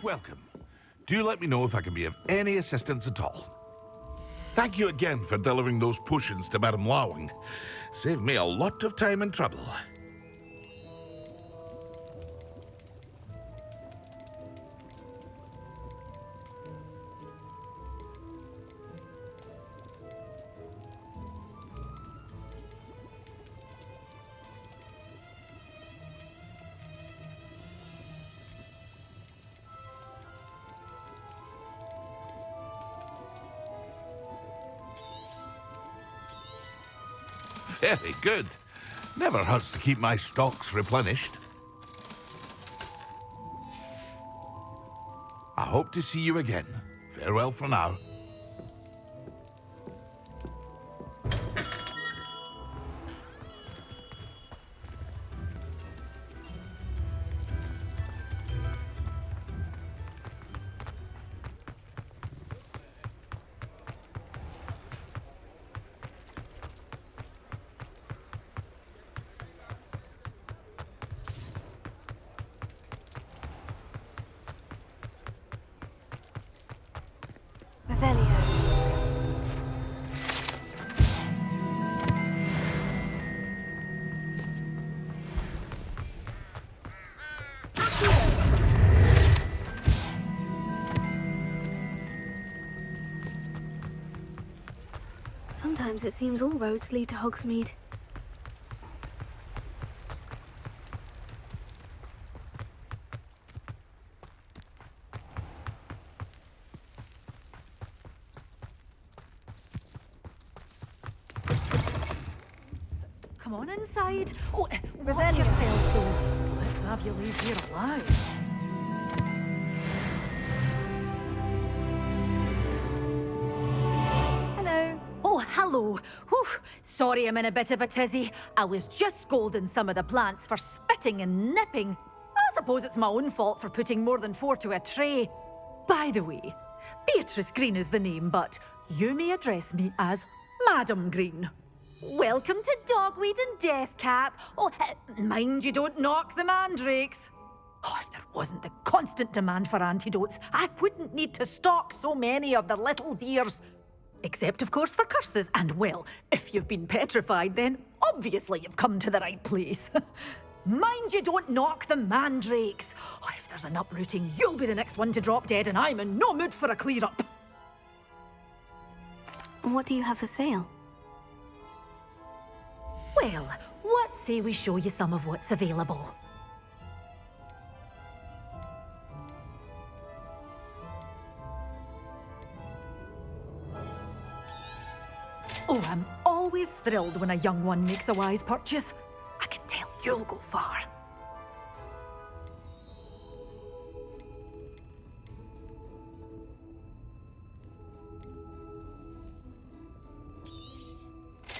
Welcome. Do let me know if I can be of any assistance at all. Thank you again for delivering those potions to Madame Lawing. Saved me a lot of time and trouble. Very good. Never hurts to keep my stocks replenished. I hope to see you again. Farewell for now. Sometimes it seems all roads lead to Hogsmeade. Come on inside. Oh, watch yourself, though. Let's have you leave here alive. Hello. Whew. Sorry I'm in a bit of a tizzy. I was just scolding some of the plants for spitting and nipping. I suppose it's my own fault for putting more than 4 to a tray. By the way, Beatrice Green is the name, but you may address me as Madam Green. Welcome to Dogweed and Deathcap. Oh, mind you don't knock the mandrakes. Oh, if there wasn't the constant demand for antidotes, I wouldn't need to stock so many of the little dears. Except, of course, for curses. And, well, if you've been petrified, then obviously you've come to the right place. Mind you don't knock the mandrakes. Oh, if there's an uprooting, you'll be the next one to drop dead, and I'm in no mood for a clear-up. What do you have for sale? Well, what say we show you some of what's available? Oh, I'm always thrilled when a young one makes a wise purchase. I can tell you'll go far.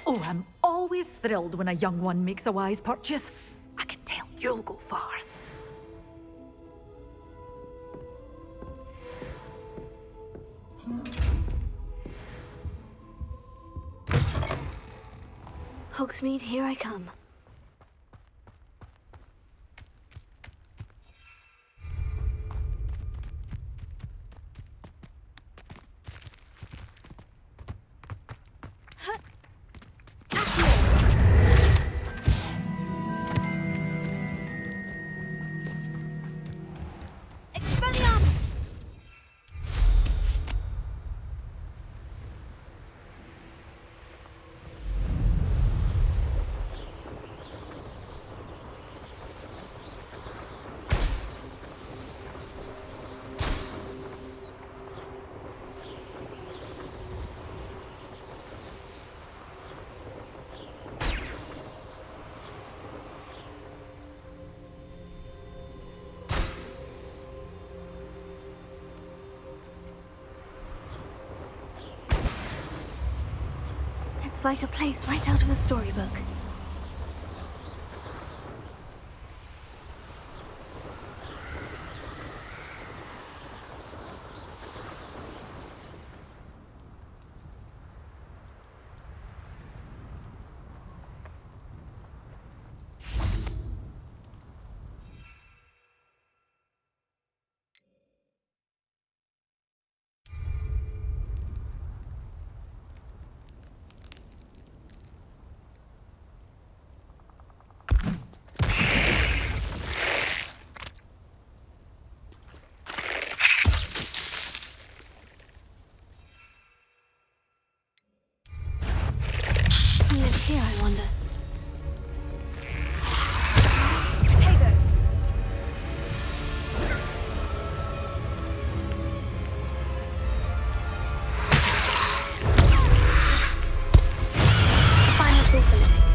Oh, I'm always thrilled when a young one makes a wise purchase. I can tell you'll go far. Hogsmeade, here I come. It's like a place right out of a storybook. Who lives here, I wonder? Potato! Fine, it's all finished.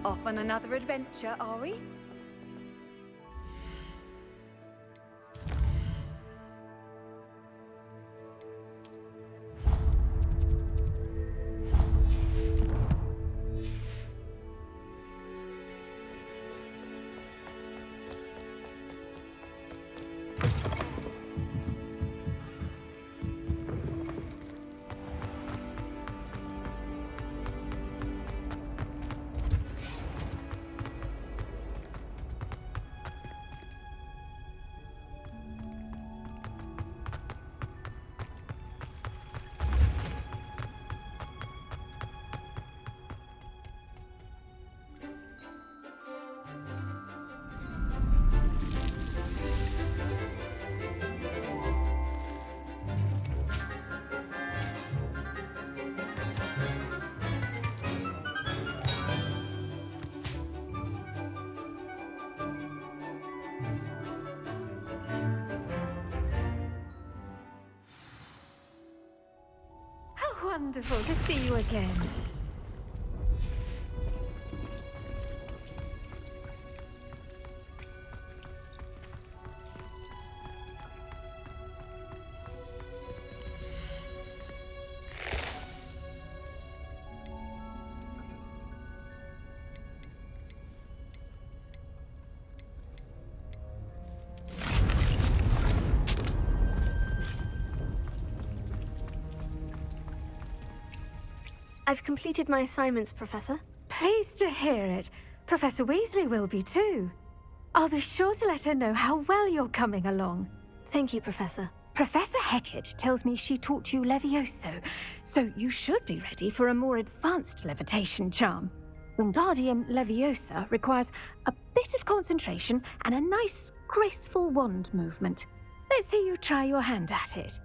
Off on another adventure, are we? Wonderful to see you again. I've completed my assignments, Professor. Pleased to hear it. Professor Weasley will be too. I'll be sure to let her know how well you're coming along. Thank you, Professor. Professor Hecat tells me she taught you Levioso, so you should be ready for a more advanced levitation charm. Wingardium Leviosa requires a bit of concentration and a nice, graceful wand movement. Let's see you try your hand at it.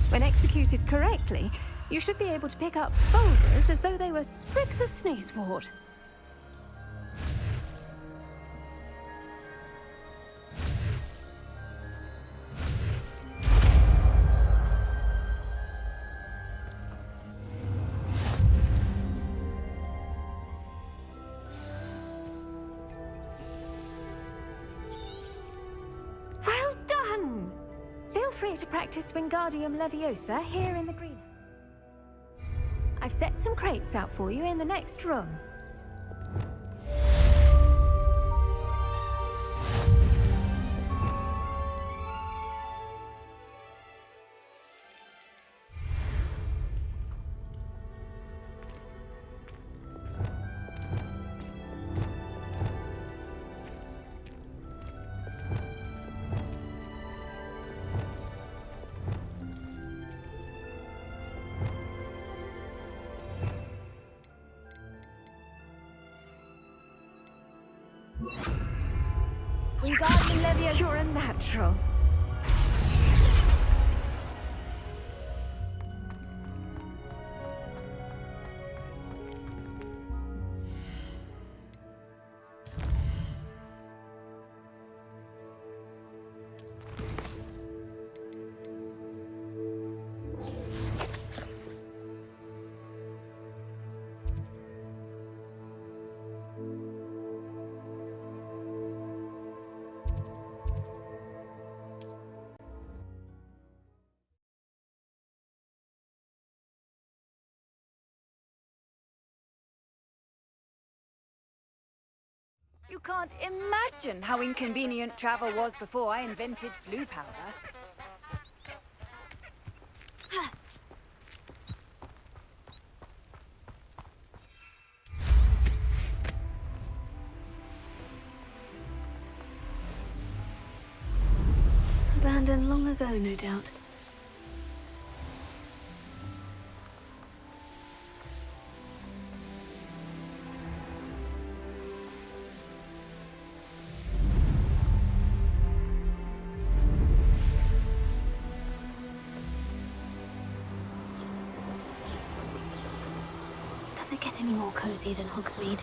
When executed correctly, you should be able to pick up boulders as though they were sprigs of sneezewort. Well done! Feel free to practice Wingardium Leviosa here in the green. I've set some crates out for you in the next room. Wingardium Leviosa. You're a natural. You can't imagine how inconvenient travel was before I invented flu powder. Abandoned long ago, no doubt. Does it get any more cozy than Hogsmeade?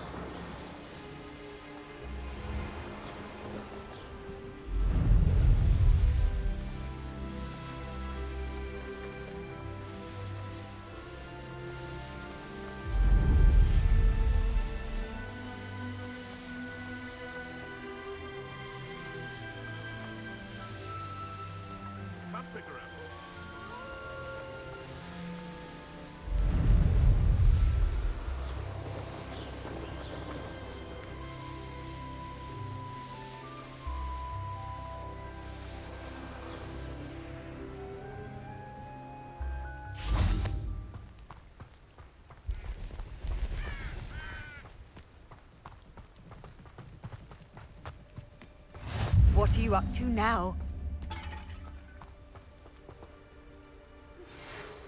What are you up to now?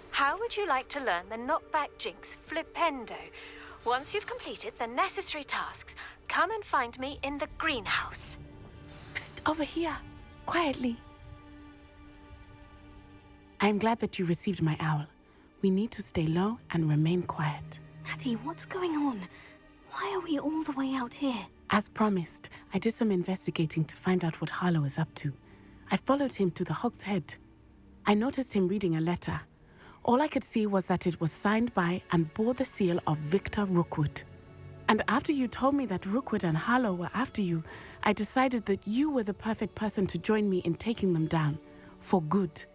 How would you like to learn the knockback jinx flipendo? Once you've completed the necessary tasks, come and find me in the greenhouse. Psst, over here. Quietly. I'm glad that you received my owl. We need to stay low and remain quiet. Natty, what's going on? Why are we all the way out here? As promised, I did some investigating to find out what Harlow is up to. I followed him to the Hog's Head. I noticed him reading a letter. All I could see was that it was signed by and bore the seal of Victor Rookwood. And after you told me that Rookwood and Harlow were after you, I decided that you were the perfect person to join me in taking them down. For good.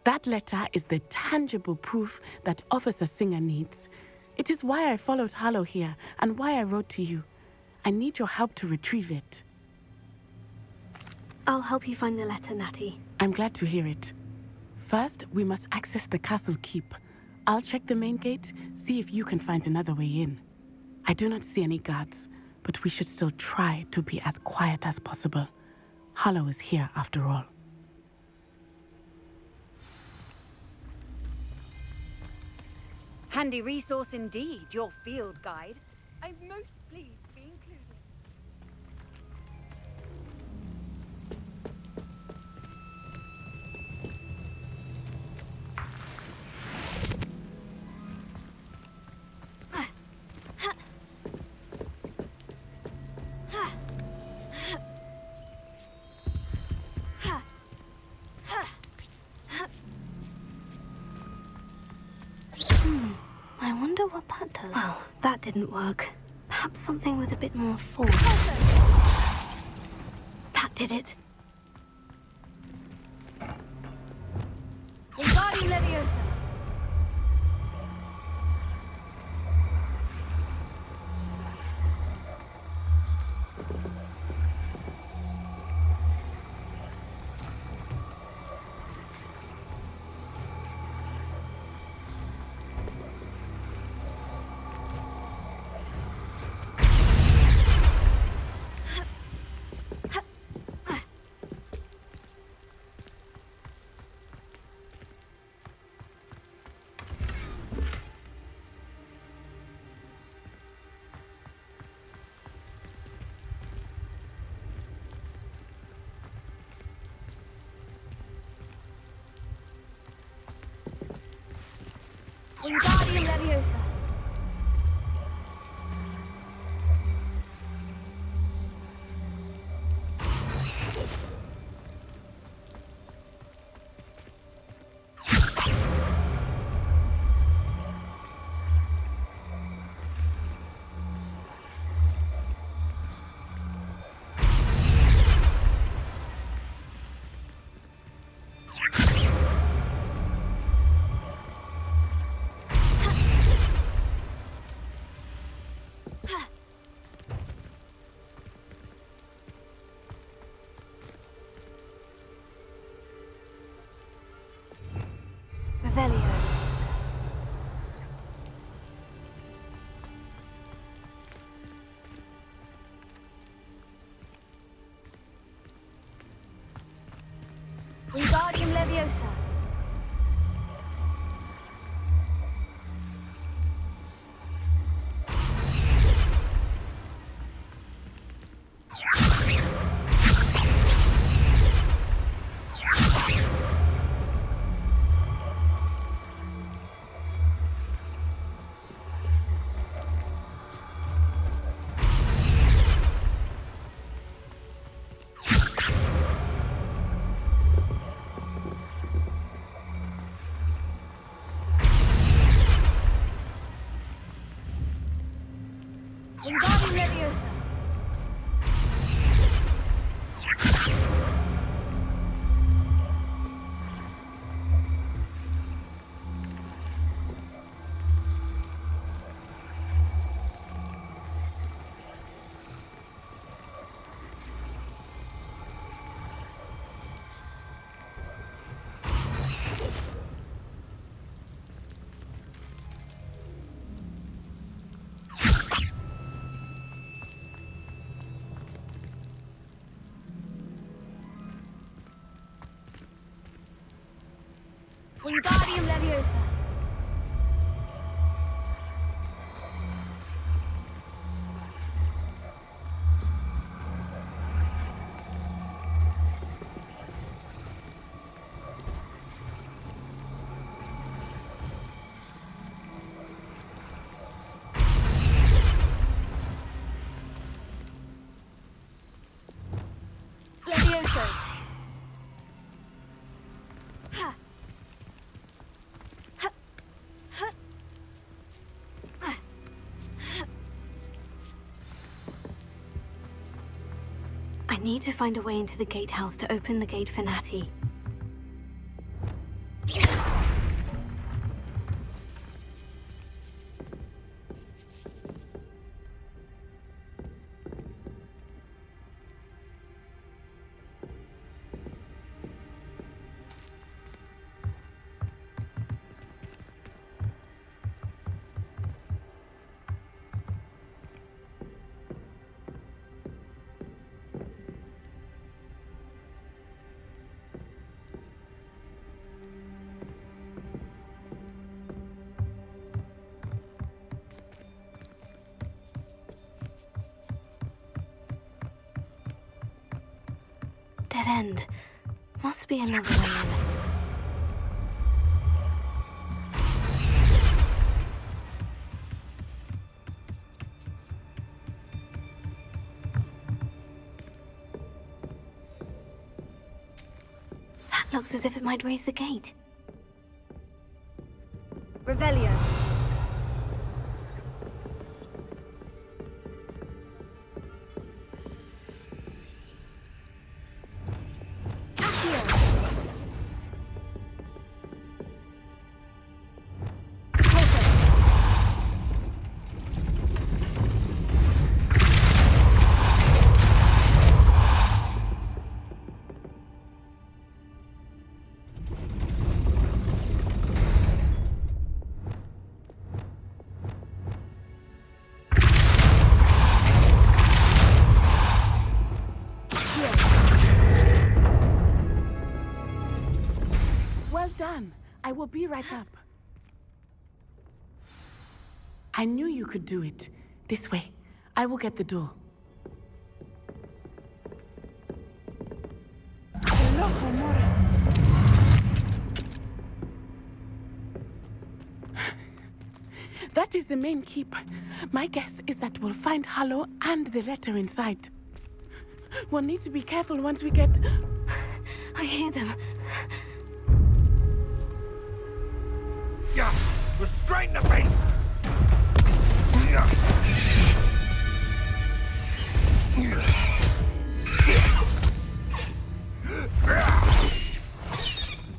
That letter is the tangible proof that Officer Singer needs. It is why I followed Harlow here and why I wrote to you. I need your help to retrieve it. I'll help you find the letter, Natty. I'm glad to hear it. First, we must access the castle keep. I'll check the main gate, see if you can find another way in. I do not see any guards, but we should still try to be as quiet as possible. Hollow is here after all. Handy resource indeed, your field guide. I'm most pleased to be included. I wonder what that does. Well, that didn't work. Perhaps something with a bit more force. That did it. Wingardium Leviosa. Wingardium Leviosa. Revelio. Wingardium Leviosa. Wingardium Leviosa. Wingardium Leviosa. Levioso. Ha. Ha. Ha. I need to find a way into the gatehouse to open the gate for Natty. dead end. Must be another way in. That looks as if it might raise the gate. Revelio. Well done. I will be right up. I knew you could do it. This way. I will get the door. Hello, Homura. That is the main keep. My guess is that we'll find Hallow and the letter inside. We'll need to be careful once we get... I hear them. Yeah, restrain the beast!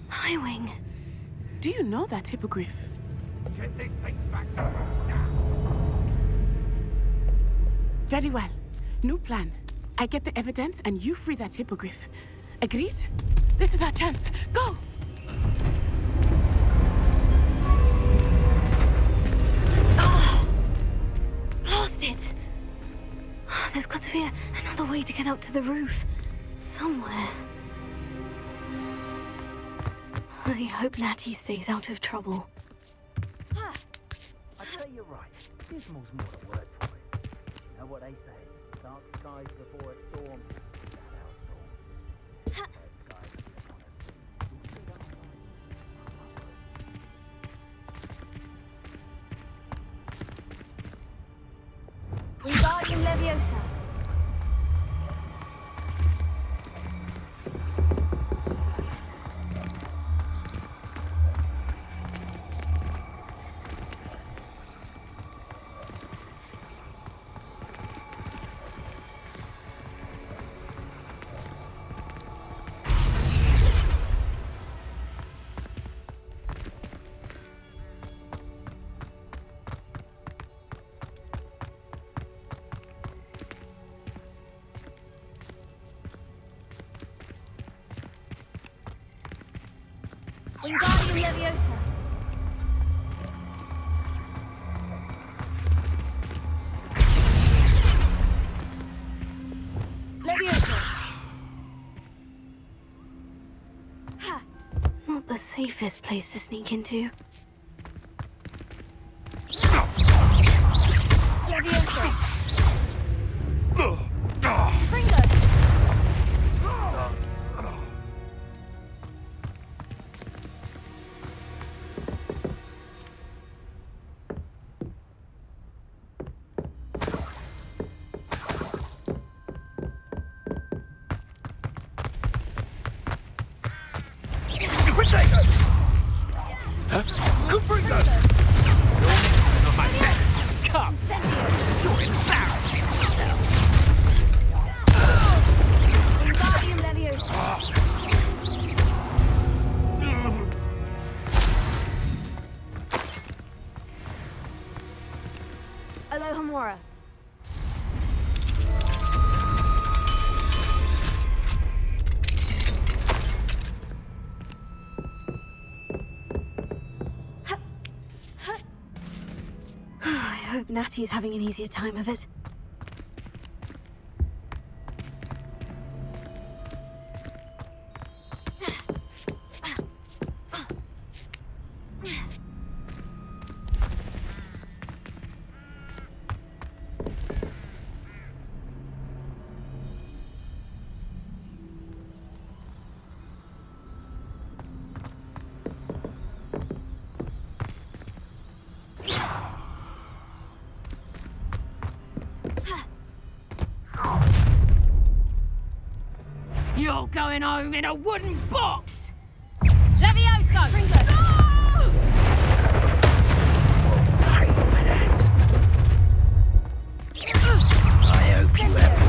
Highwing. Do you know that hippogriff? Get this thing back to Very well. New plan. I get the evidence and you free that hippogriff. Agreed? This is our chance. Go! Lost it! There's got to be another way to get up to the roof. Somewhere. I hope Natty stays out of trouble. I'd say you're right. Dismal's more a word for it. You know what they say? Dark skies before a storm. That our storm. Dark skies before a storm. Wingardium Leviosa. Wingardium Leviosa. Leviosa. Not the safest place to sneak into. Leviosa. Springo. Alohomora. I hope Natty's having an easier time of it. all going home in a wooden box! Levioso! I hope you have.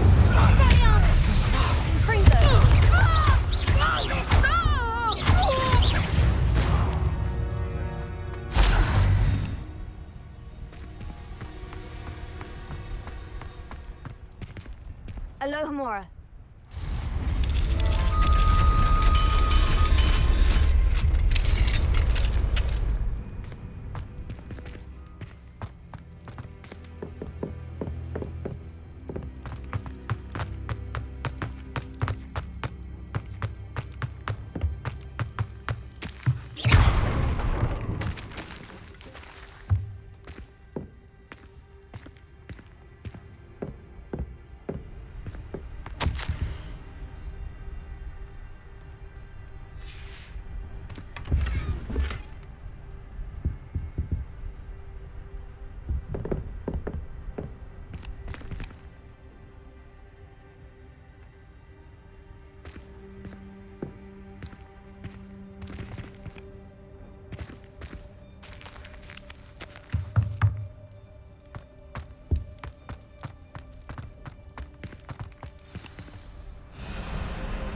Alohomora.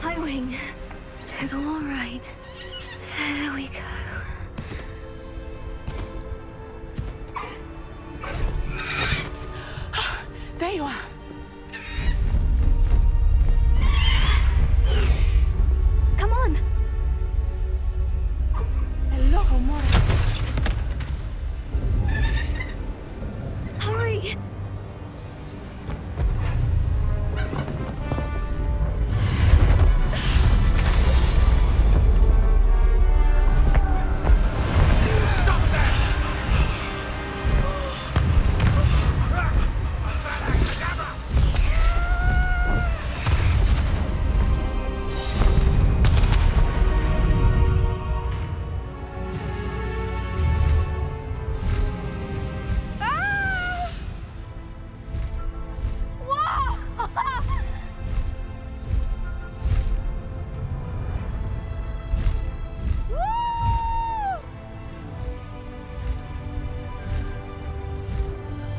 Highwing. It's all right. There we go. There you are. Come on. Alohomora. Hurry.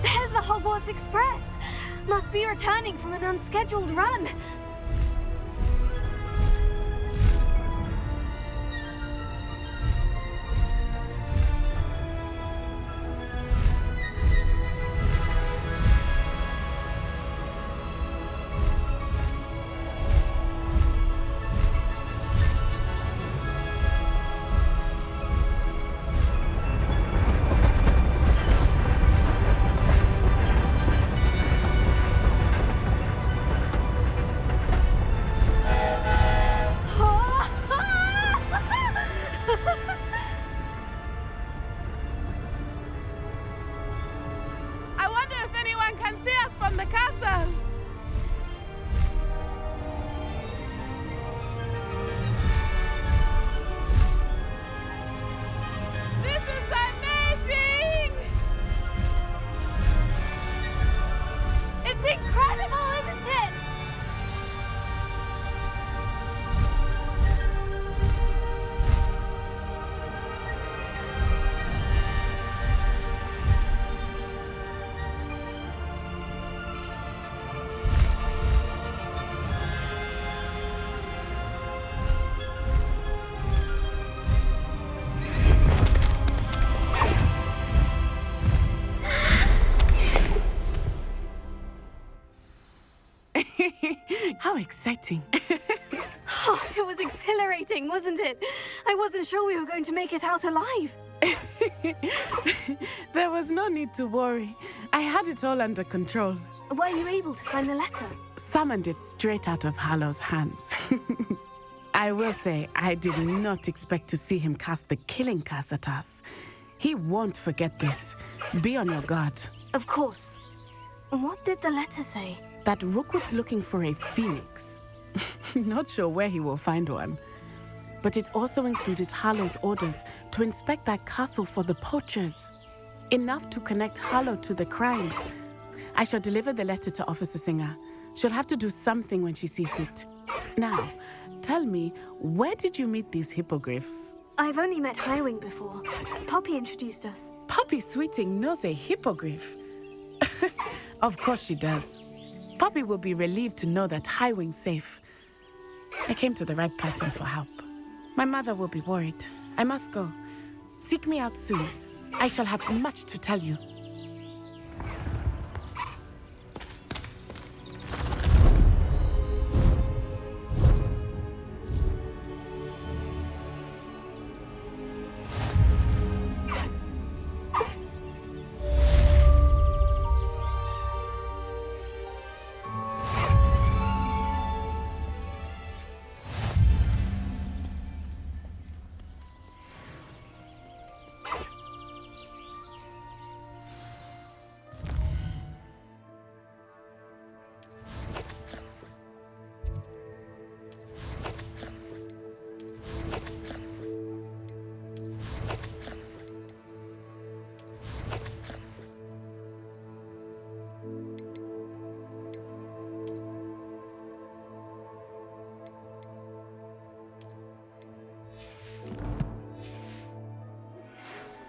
There's the Hogwarts Express. Must be returning from an unscheduled run. I wonder if anyone can see us from the castle. This is amazing! It's incredible, isn't it? How exciting. Oh, it was exhilarating, wasn't it? I wasn't sure we were going to make it out alive. There was no need to worry. I had it all under control. Were you able to find the letter? Summoned it straight out of Hallow's hands. I will say, I did not expect to see him cast the killing curse at us. He won't forget this. Be on your guard. Of course. What did the letter say? That Rookwood's looking for a phoenix. Not sure where he will find one. But it also included Hallow's orders to inspect that castle for the poachers. Enough to connect Hallow to the crimes. I shall deliver the letter to Officer Singer. She'll have to do something when she sees it. Now, Tell me, where did you meet these hippogriffs? I've only met Highwing before. Poppy introduced us. Poppy Sweeting knows a hippogriff. Of course she does. Poppy will be relieved to know that Highwing's safe. I came to the right person for help. My mother will be worried. I must go. Seek me out soon. I shall have much to tell you.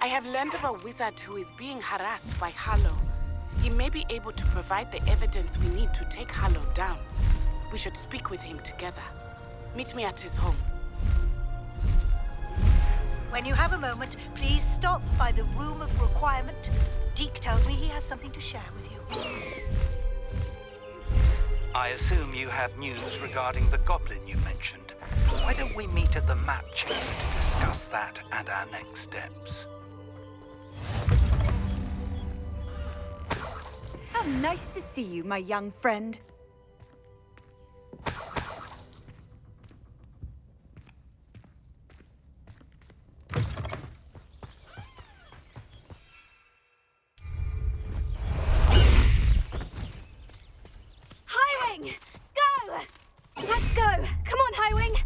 I have learned of a wizard who is being harassed by Harlow. He may be able to provide the evidence we need to take Harlow down. We should speak with him together. Meet me at his home. When you have a moment, please stop by the Room of Requirement. Deke tells me he has something to share with you. I assume you have news regarding the goblin you mentioned. Why don't we meet at the map chamber to discuss that and our next steps? How nice to see you, my young friend. Highwing! Go! Let's go! Come on, Highwing!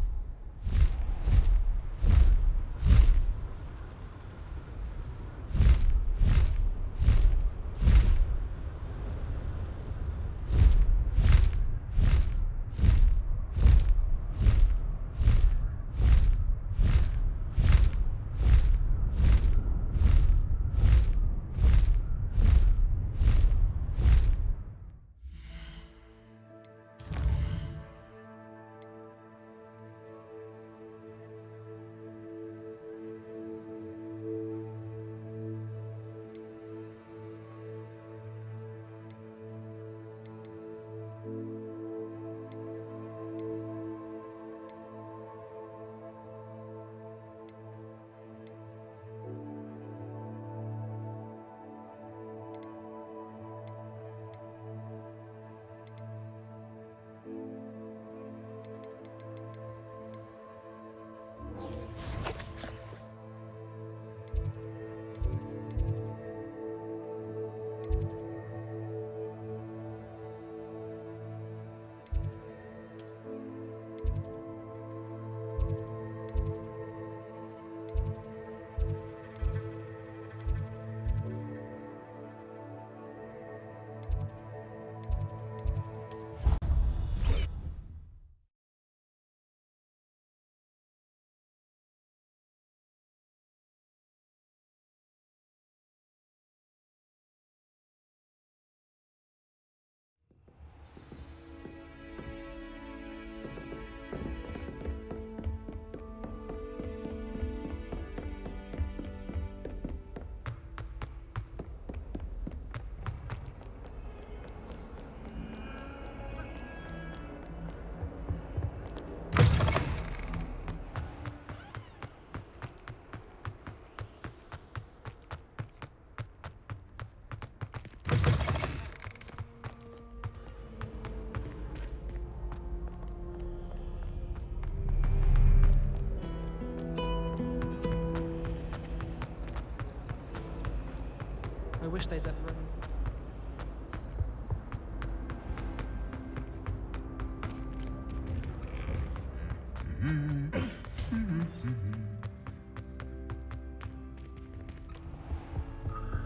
I wish they'd let the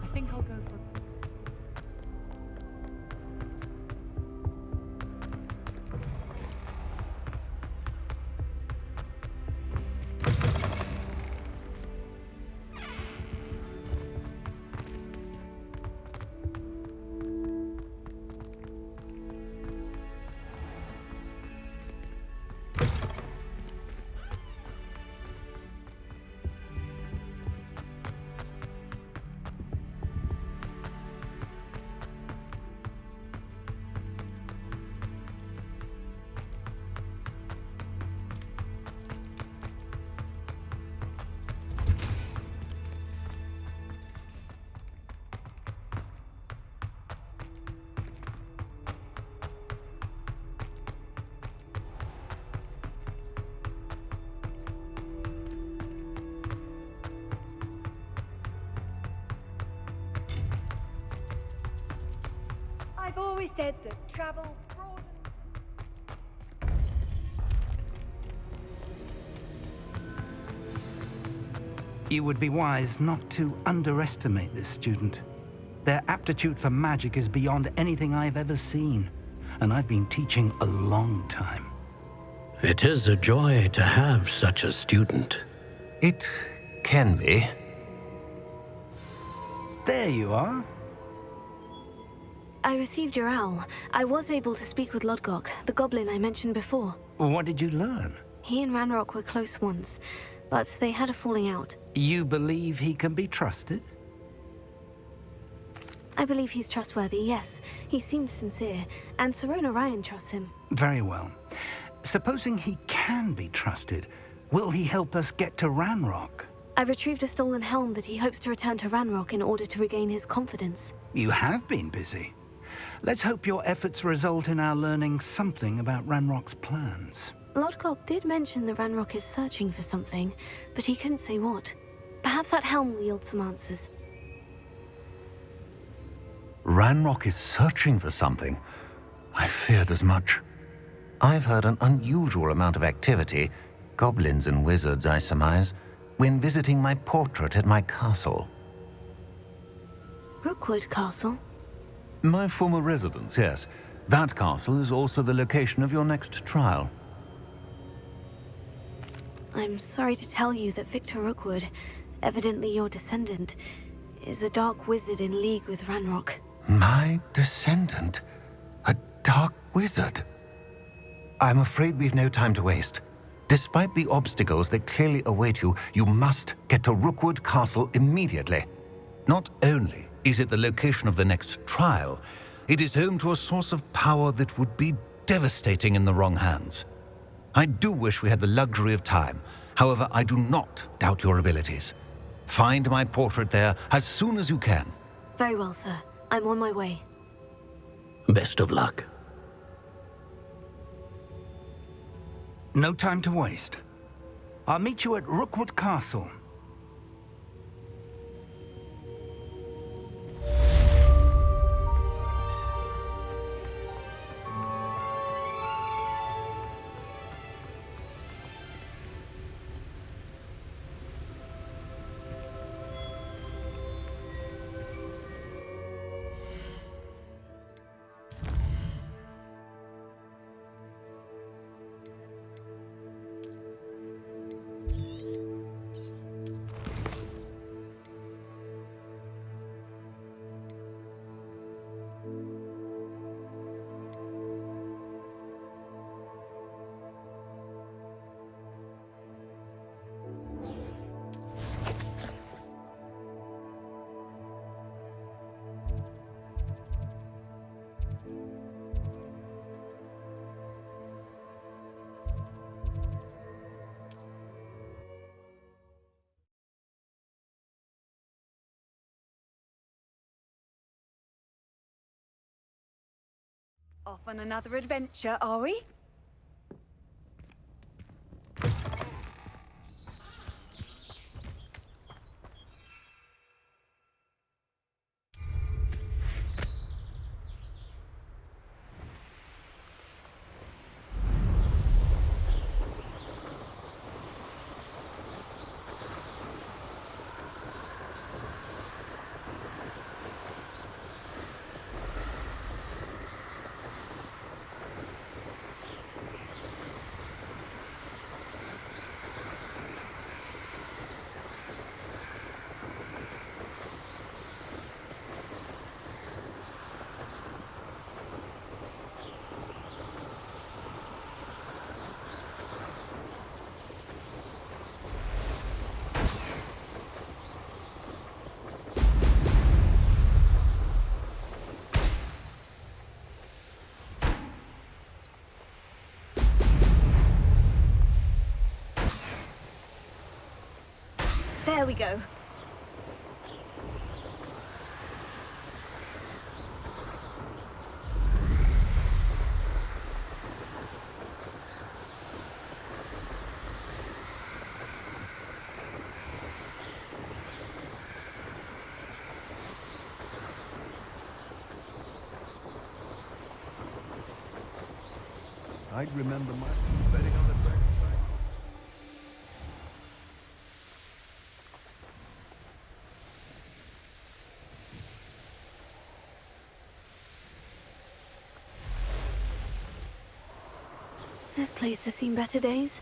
I think I'll go for... always said that travel broadens. You would be wise not to underestimate this student. Their aptitude for magic is beyond anything I've ever seen, and I've been teaching a long time. It is a joy to have such a student. It can be. There you are. I received your owl. I was able to speak with Lodgok, the goblin I mentioned before. What did you learn? He and Ranrock were close once, but they had a falling out. You believe he can be trusted? I believe he's trustworthy, yes. He seems sincere, and Sirona Ryan trusts him. Very well. Supposing he can be trusted, will he help us get to Ranrock? I retrieved a stolen helm that he hopes to return to Ranrock in order to regain his confidence. You have been busy. Let's hope your efforts result in our learning something about Ranrock's plans. Lodgok did mention that Ranrock is searching for something, but he couldn't say what. Perhaps that helm will yield some answers. Ranrock is searching for something. I feared as much. I've heard an unusual amount of activity, goblins and wizards, I surmise, when visiting my portrait at my castle. Rookwood Castle? My former residence, yes. That castle is also the location of your next trial. I'm sorry to tell you that Victor Rookwood, evidently your descendant, is a dark wizard in league with Ranrock. My descendant? A dark wizard? I'm afraid we've no time to waste. Despite the obstacles that clearly await you, you must get to Rookwood Castle immediately. Not only is it the location of the next trial, it is home to a source of power that would be devastating in the wrong hands. I do wish we had the luxury of time. However, I do not doubt your abilities. Find my portrait there as soon as you can. Very well, sir. I'm on my way. Best of luck. No time to waste. I'll meet you at Rookwood Castle. Off on another adventure, are we? There we go. I'd remember my betting on the dragon side. This place has seen better days.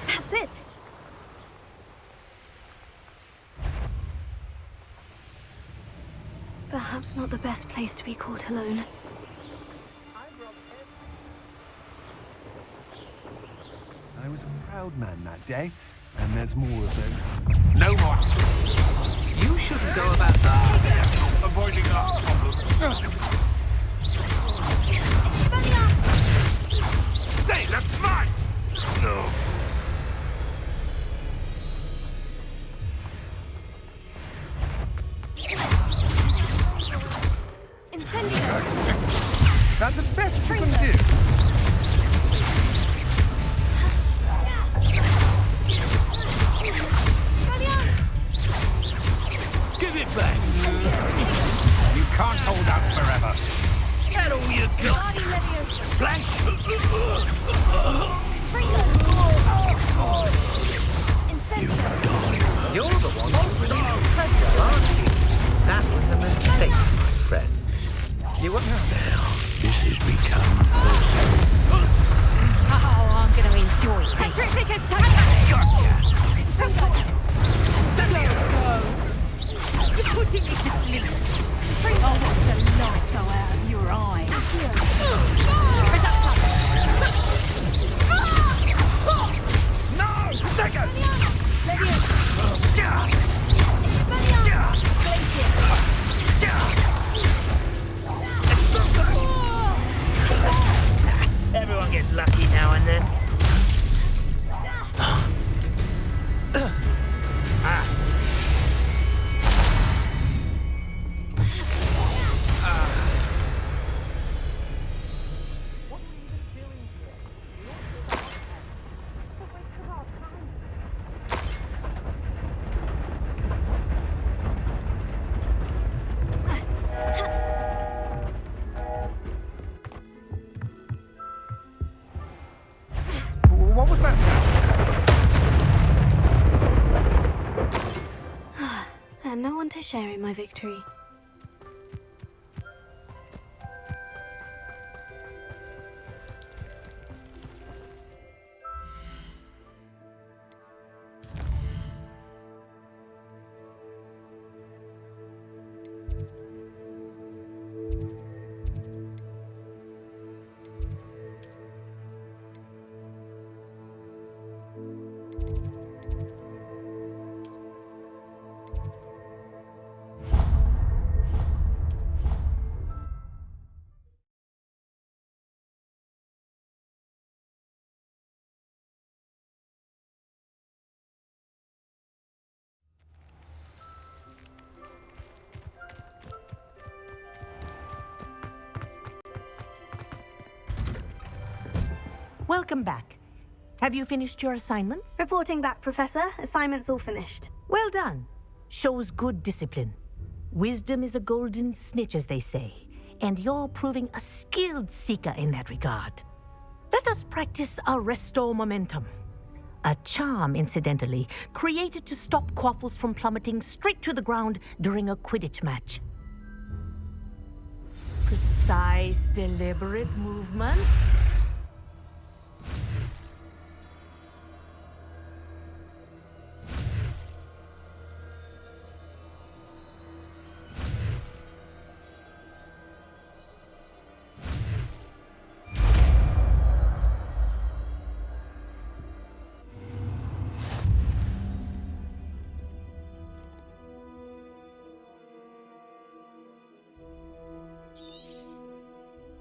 That's it! Perhaps not the best place to be caught alone. I was a proud man that day, and there's more of them. No more. You shouldn't go about avoiding our problems. Stay, that's mine! No. That's the best you can do. Give it back! You can't hold out forever. That all you got? Flash! You're the one who released treasure, aren't you? That was a mistake, my friend. You were now. This has become personal. Oh, I'm going to enjoy this. You're putting me to sleep. I'll watch the light go out of your eyes. No! Second! Everyone gets lucky now and then. What was that sound? And no one to share in my victory. Welcome back. Have you finished your assignments? Reporting back, Professor. Assignment's all finished. Well done. Shows good discipline. Wisdom is a golden snitch, as they say, and you're proving a skilled seeker in that regard. Let us practice Arresto Momentum. A charm, incidentally, created to stop quaffles from plummeting straight to the ground during a Quidditch match. Precise, deliberate movements.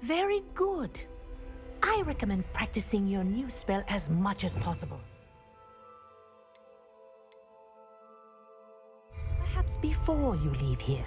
Very good. I recommend practicing your new spell as much as possible. Perhaps before you leave here.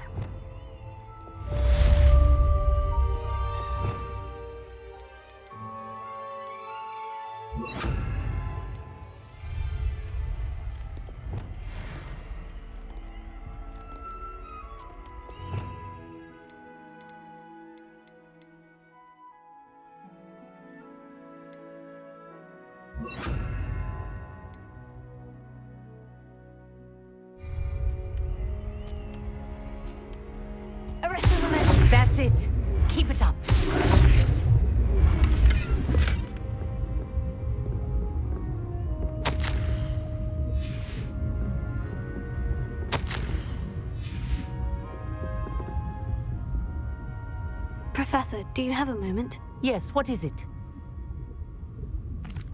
Arrest the momentum. That's it. Keep it up. Professor, do you have a moment? Yes, what is it?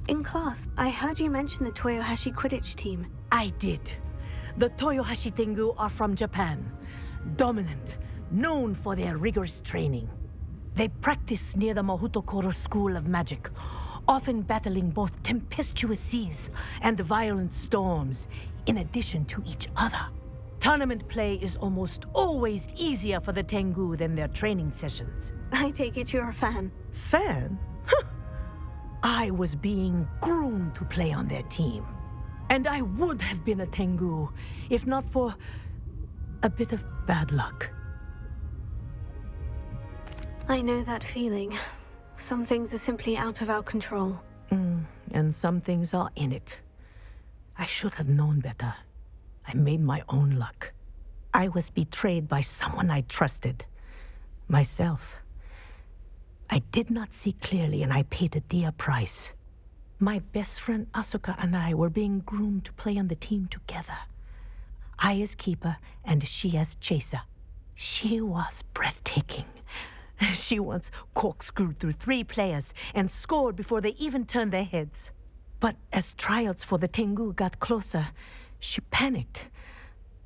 In class, I heard you mention the Toyohashi Quidditch team. I did. The Toyohashi Tengu are from Japan. Dominant, known for their rigorous training. They practice near the Mahutokoro School of Magic, often battling both tempestuous seas and violent storms, in addition to each other. Tournament play is almost always easier for the Tengu than their training sessions. I take it you're a fan. Fan? I was being groomed to play on their team. And I would have been a Tengu, if not for a bit of bad luck. I know that feeling. Some things are simply out of our control. And some things are in it. I should have known better. I made my own luck. I was betrayed by someone I trusted. Myself. I did not see clearly, and I paid a dear price. My best friend Asuka and I were being groomed to play on the team together. I as keeper, and she as chaser. She was breathtaking. She once corkscrewed through 3 players and scored before they even turned their heads. But as tryouts for the Tengu got closer, she panicked.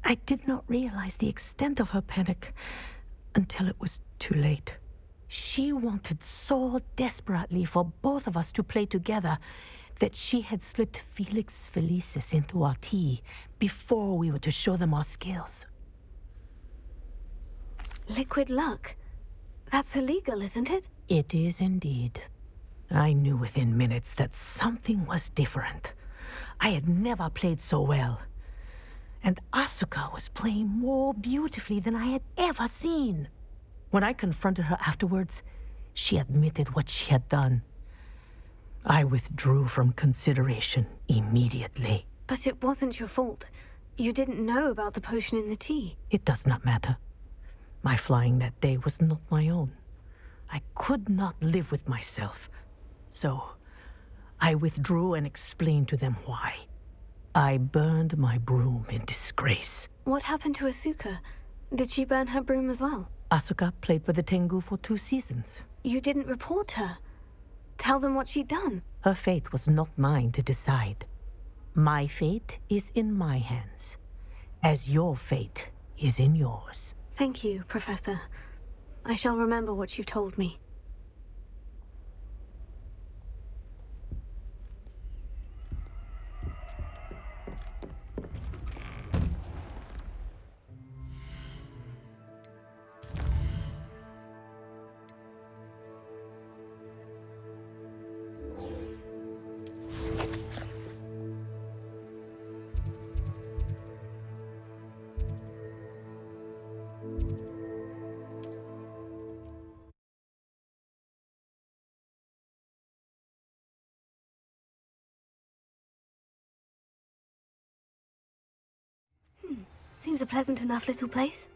I did not realize the extent of her panic until it was too late. She wanted so desperately for both of us to play together that she had slipped Felix Felicis into our tea before we were to show them our skills. Liquid luck? That's illegal, isn't it? It is indeed. I knew within minutes that something was different. I had never played so well. And Asuka was playing more beautifully than I had ever seen. When I confronted her afterwards, she admitted what she had done. I withdrew from consideration immediately. But it wasn't your fault. You didn't know about the potion in the tea. It does not matter. My flying that day was not my own. I could not live with myself. So, I withdrew and explained to them why. I burned my broom in disgrace. What happened to Asuka? Did she burn her broom as well? Asuka played for the Tengu for 2 seasons. You didn't report her. Tell them what she'd done. Her fate was not mine to decide. My fate is in my hands, as your fate is in yours. Thank you, Professor. I shall remember what you've told me. Seems a pleasant enough little place.